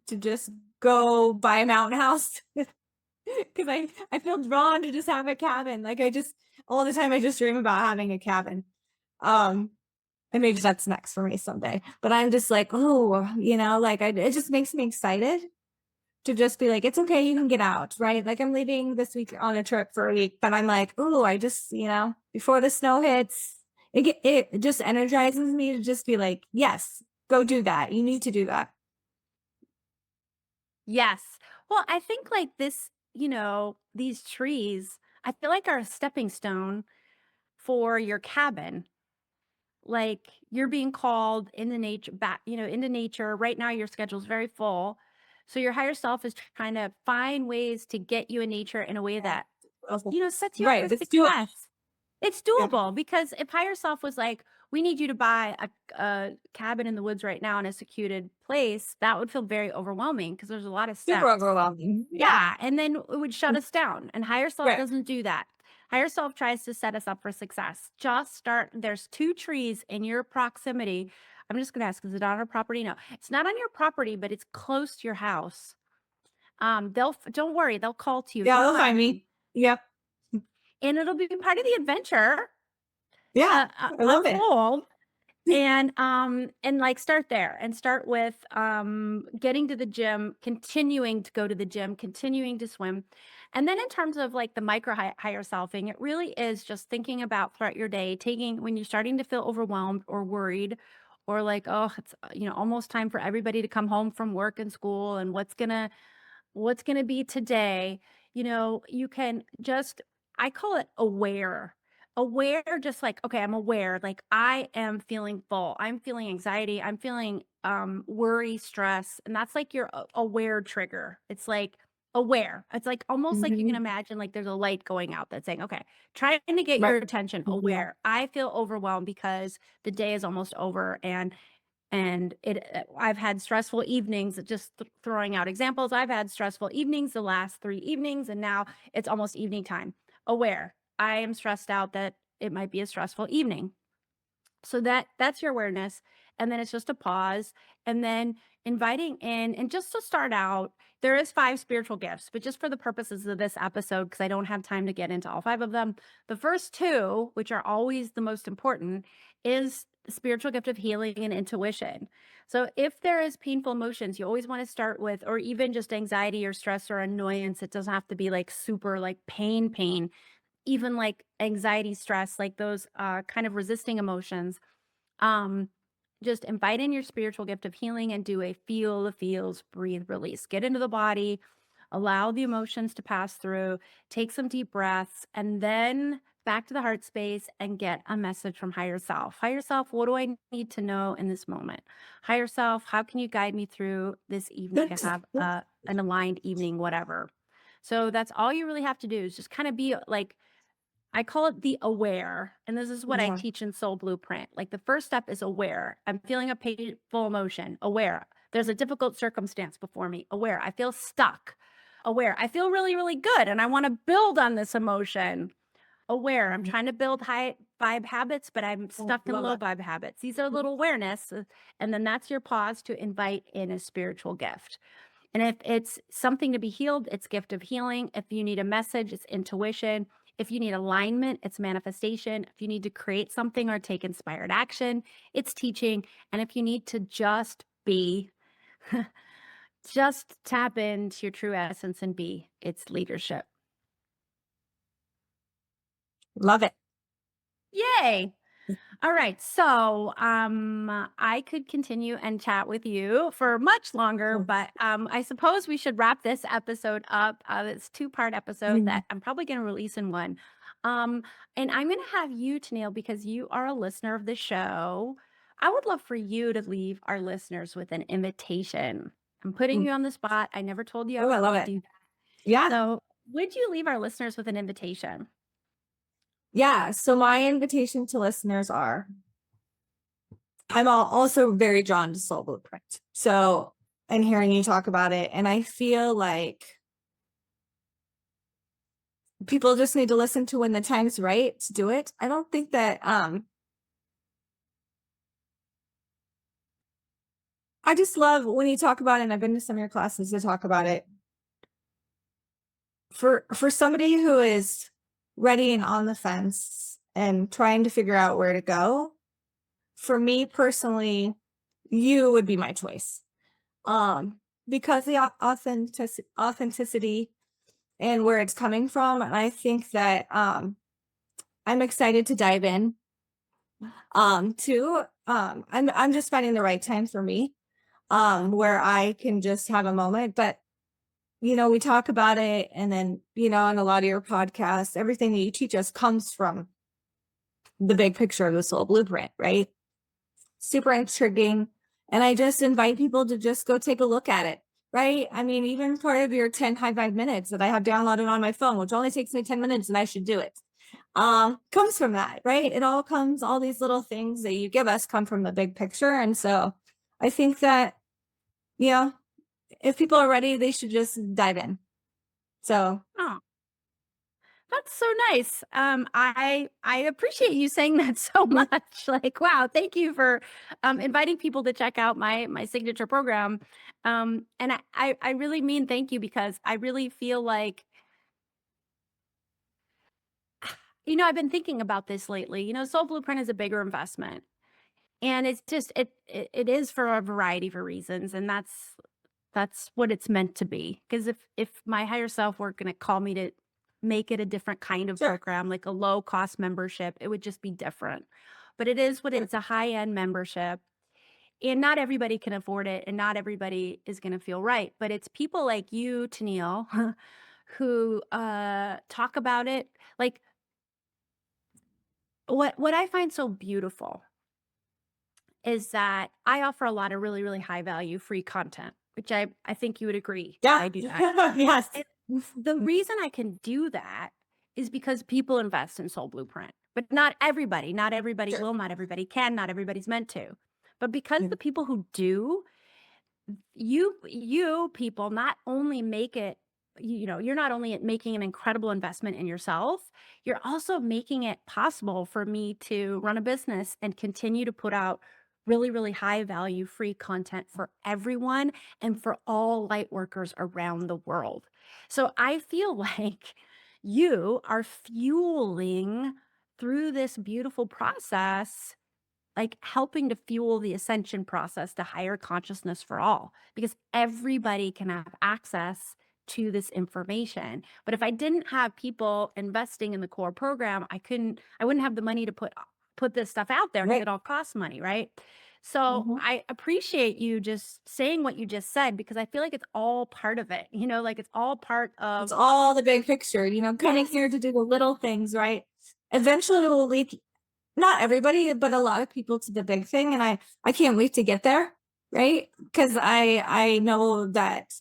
to just go buy a mountain house because I feel drawn to just have a cabin. Like I just all the time I just dream about having a cabin. Um, and maybe that's next for me someday. But I'm just like, oh, like it just makes me excited to just be like, it's okay, you can get out, right? Like I'm leaving this week on a trip for a week, but I'm like, oh, I just, before the snow hits, it just energizes me to just be like, yes, go do that. You need to do that. Yes. Well, I think like this, these trees, I feel like are a stepping stone for your cabin. Like you're being called in the nature back, into nature. Right now your schedule's very full. So your higher self is trying to find ways to get you in nature in a way Yeah. that, Okay. sets you up for Right. Let's do it. success. It's Yeah. doable because if higher self was like, "We need you to buy a cabin in the woods right now in a secluded place," that would feel very overwhelming because there's a lot of Super steps. overwhelming. Yeah. Yeah, and then it would shut us down, and higher self Right. doesn't do that. Higher self tries to set us up for success. Just start there's 2 trees in your proximity. I'm just gonna ask, is it on our property? No. It's not on your property, but it's close to your house. Don't worry, they'll call to you. Yeah. You They'll don't have find me. Yep. and it'll be part of the adventure, Yeah. I love it. unfold. And like start there and start with getting to the gym, continuing to go to the gym, continuing to swim. And then in terms of like the higher selfing, it really is just thinking about throughout your day, taking when you're starting to feel overwhelmed or worried or like, oh, it's almost time for everybody to come home from work and school and what's gonna be today, you can just I call it aware. Aware, just like, okay, I'm aware, like I am feeling full. I'm feeling anxiety. I'm feeling worry, stress. And that's like your aware trigger. It's like aware. It's like almost like you can Mhm. imagine like there's a light going out that's saying, okay, trying to get Right. your attention, Yeah. aware. I feel overwhelmed because the day is almost over and I've had stressful evenings, just throwing out examples. I've had stressful evenings the last 3 evenings, and now it's almost evening time. Aware, I am stressed out that it might be a stressful evening. So that's your awareness, and then it's just a pause, and then inviting in and just to start out, there is 5 spiritual gifts, but just for the purposes of this episode, because I don't have time to get into all 5 of them, the first 2, which are always the most important, is the spiritual gift of healing and intuition. So if there is painful emotions, you always wanna start with or even just anxiety or stress or annoyance, it doesn't have to be, like, super, like, pain, even, like, anxiety, stress, like those, kind of resisting emotions, um, just invite in your spiritual gift of healing and do a feel the feels, breathe, release. Get into the body, allow the emotions to pass through, take some deep breaths, and then back to the heart space and get a message from higher self. Higher self, what do I need to know in this moment? Higher self, how can you guide me through this evening to That's have an aligned evening, whatever? So that's all you really have to do is just kind of be like, I call it the aware, and this is what I yeah. teach in Soul Blueprint. Like the first step is aware. I'm feeling a painful emotion. Aware. There's a difficult circumstance before me. Aware. I feel stuck. Aware. I feel really, really good and I want to build on this emotion. Aware. I'm trying to build high vibe habits, but I'm Oh, stuck in love low that. vibe habits. These are little awareness. And then that's your pause to invite in a spiritual gift. And if it's something to be healed, it's gift of healing. If you need a message, it's intuition. If you need alignment, it's manifestation. If you need to create something or take inspired action, it's teaching. And if you need to just be, just tap into your true essence and be, it's leadership. Love it. Yay. All right. So, I could continue and chat with you for much longer, but I suppose we should wrap this episode up. It's two-part episode that I'm probably going to release in one. Um, and I'm going to have you, Tennille, because you are a listener of the show. I would love for you to leave our listeners with an invitation. I'm putting you on the spot. I never told you I Oh, was I love going it. to do that. Yeah. So, would you leave our listeners with an invitation? Yeah. So my invitation to listeners are, I'm also very drawn to Soul Blueprint. So, and hearing you talk about it, and I feel like people just need to listen to when the time's right to do it. I don't think that, I just love when you talk about it, and I've been to some of your classes to talk about it. For somebody who is ready and on the fence and trying to figure out where to go, for me personally, you would be my choice. Because the authenticity and where it's coming from, and I think that I'm excited to dive in. Too, I'm just finding the right time for me, where I can just have a moment. But we talk about it, and then in a lot of your podcasts, everything that you teach us comes from the big picture of the Soul Blueprint, right? Super intriguing. And I just invite people to just go take a look at it, right? I mean, even part of your 10 high five minutes that I have downloaded on my phone, which only takes me 10 minutes and I should do it, comes from that, right? All these little things that you give us come from the big picture. And so I think that, if people are ready, they should just dive in. So Oh, that's so nice. I appreciate you saying that so much. Like, wow, thank you for inviting people to check out my signature program. And I really mean thank you, because I really feel like, I've been thinking about this lately. Soul Blueprint is a bigger investment, and it's just it is for a variety of reasons, and that's what it's meant to be. Because if my higher self were going to call me to make it a different kind of sure. program, like a low cost membership, it would just be different. But it is what it's a high end membership, and not everybody can afford it, and not everybody is going to feel right. But it's people like you, Tennille, who talk about it. Like, what I find so beautiful is that I offer a lot of really, really high value free content, which I think you would agree Yeah. I do that. Yes. And the reason I can do that is because people invest in Soul Blueprint, but not everybody. Not everybody Sure. will, not everybody can, not everybody's meant to. But because Yeah. the people who do, you people not only make it, you're not only making an incredible investment in yourself, you're also making it possible for me to run a business and continue to put out really, really high value free content for everyone and for all light workers around the world. So I feel like you are fueling through this beautiful process, like helping to fuel the ascension process to higher consciousness for all, because everybody can have access to this information. But if I didn't have people investing in the core program, I wouldn't have the money to put this stuff out there, because Right. it all costs money, right? So I appreciate you just saying what you just said, because I feel like it's all part of it, like it's all part It's of. all the big picture, coming here to do the little things, right? Eventually it will lead not everybody, but a lot of people to the big thing. And I can't wait to get there, right? Because I know that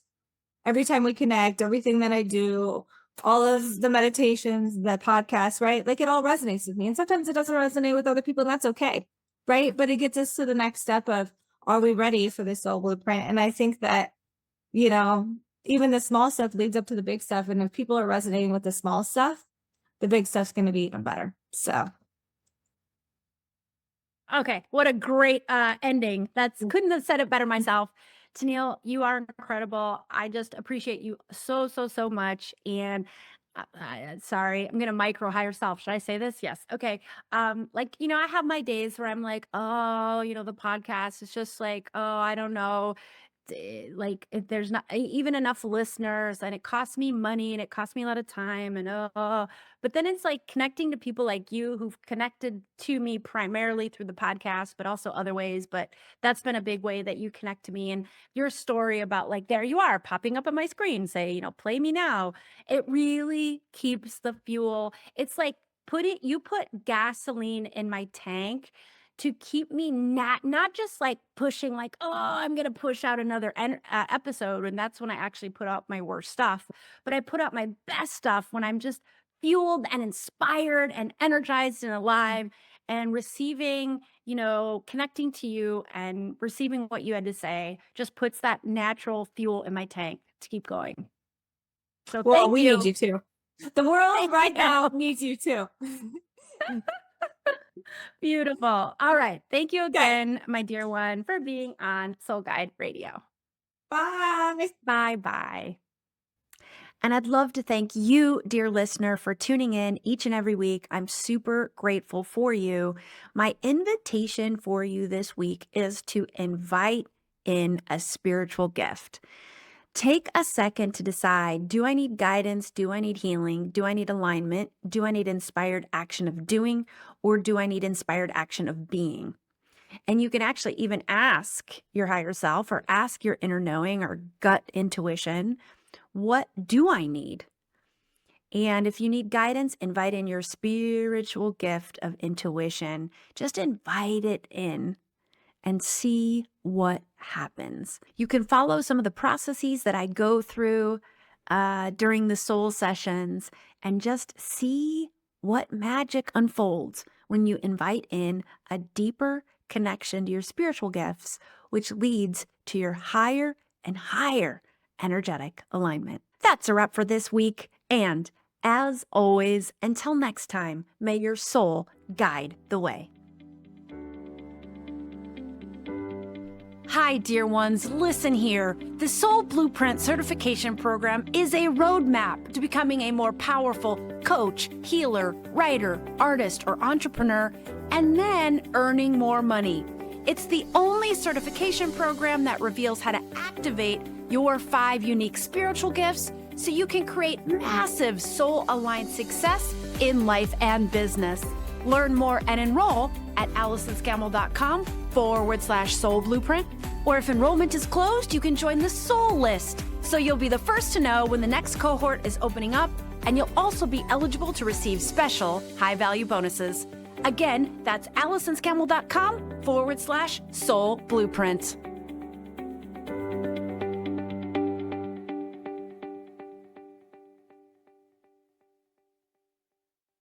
every time we connect, everything that I do, all of the meditations, the podcasts, right? Like it all resonates with me. And sometimes it doesn't resonate with other people, and that's okay, right? But it gets us to the next step of, are we ready for this Soul Blueprint? And I think that, you know, even the small stuff leads up to the big stuff. And if people are resonating with the small stuff, the big stuff's going to be even better. So Okay, what a great ending. That's couldn't have said it better myself. Tennille, you are incredible. I just appreciate you so, so, so much. And sorry, I'm gonna micro higher self. Should I say this? Yes. Okay. Like, I have my days where I'm like, oh, the podcast is just like, oh, I don't know. Like if there's not even enough listeners, and it costs me money and it costs me a lot of time, and but then it's like connecting to people like you who've connected to me primarily through the podcast, but also other ways. But that's been a big way that you connect to me. And your story about, like, there you are popping up on my screen, say, play me now. It really keeps the fuel. It's like you put gasoline in my tank to keep me not just like pushing, like, oh, I'm gonna push out another episode, and that's when I actually put out my worst stuff. But I put out my best stuff when I'm just fueled and inspired and energized and alive, and receiving, connecting to you and receiving what you had to say just puts that natural fuel in my tank to keep going. So Well, thank we you. need you too. The world Thank right you. now needs you too. Beautiful. All right. Thank you again, my dear one, for being on Soul Guide Radio. Bye. Bye-bye. And I'd love to thank you, dear listener, for tuning in each and every week. I'm super grateful for you. My invitation for you this week is to invite in a spiritual gift. Take a second to decide, do I need guidance? Do I need healing? Do I need alignment? Do I need inspired action of doing? Or do I need inspired action of being? And you can actually even ask your higher self, or ask your inner knowing or gut intuition, what do I need? And if you need guidance, invite in your spiritual gift of intuition. Just invite it in and see what happens. You can follow some of the processes that I go through during the soul sessions and just see what magic unfolds when you invite in a deeper connection to your spiritual gifts, which leads to your higher and higher energetic alignment. That's a wrap for this week. And as always, until next time, may your soul guide the way. Hi, dear ones, listen here. The Soul Blueprint Certification Program is a roadmap to becoming a more powerful coach, healer, writer, artist, or entrepreneur, and then earning more money. It's the only certification program that reveals how to activate your 5 unique spiritual gifts so you can create massive soul-aligned success in life and business. Learn more and enroll at AllisonScammell.com/soul blueprint. Or if enrollment is closed, you can join the Soul List, so you'll be the first to know when the next cohort is opening up, and you'll also be eligible to receive special high-value bonuses. Again, that's AllisonScammell.com/soul blueprint.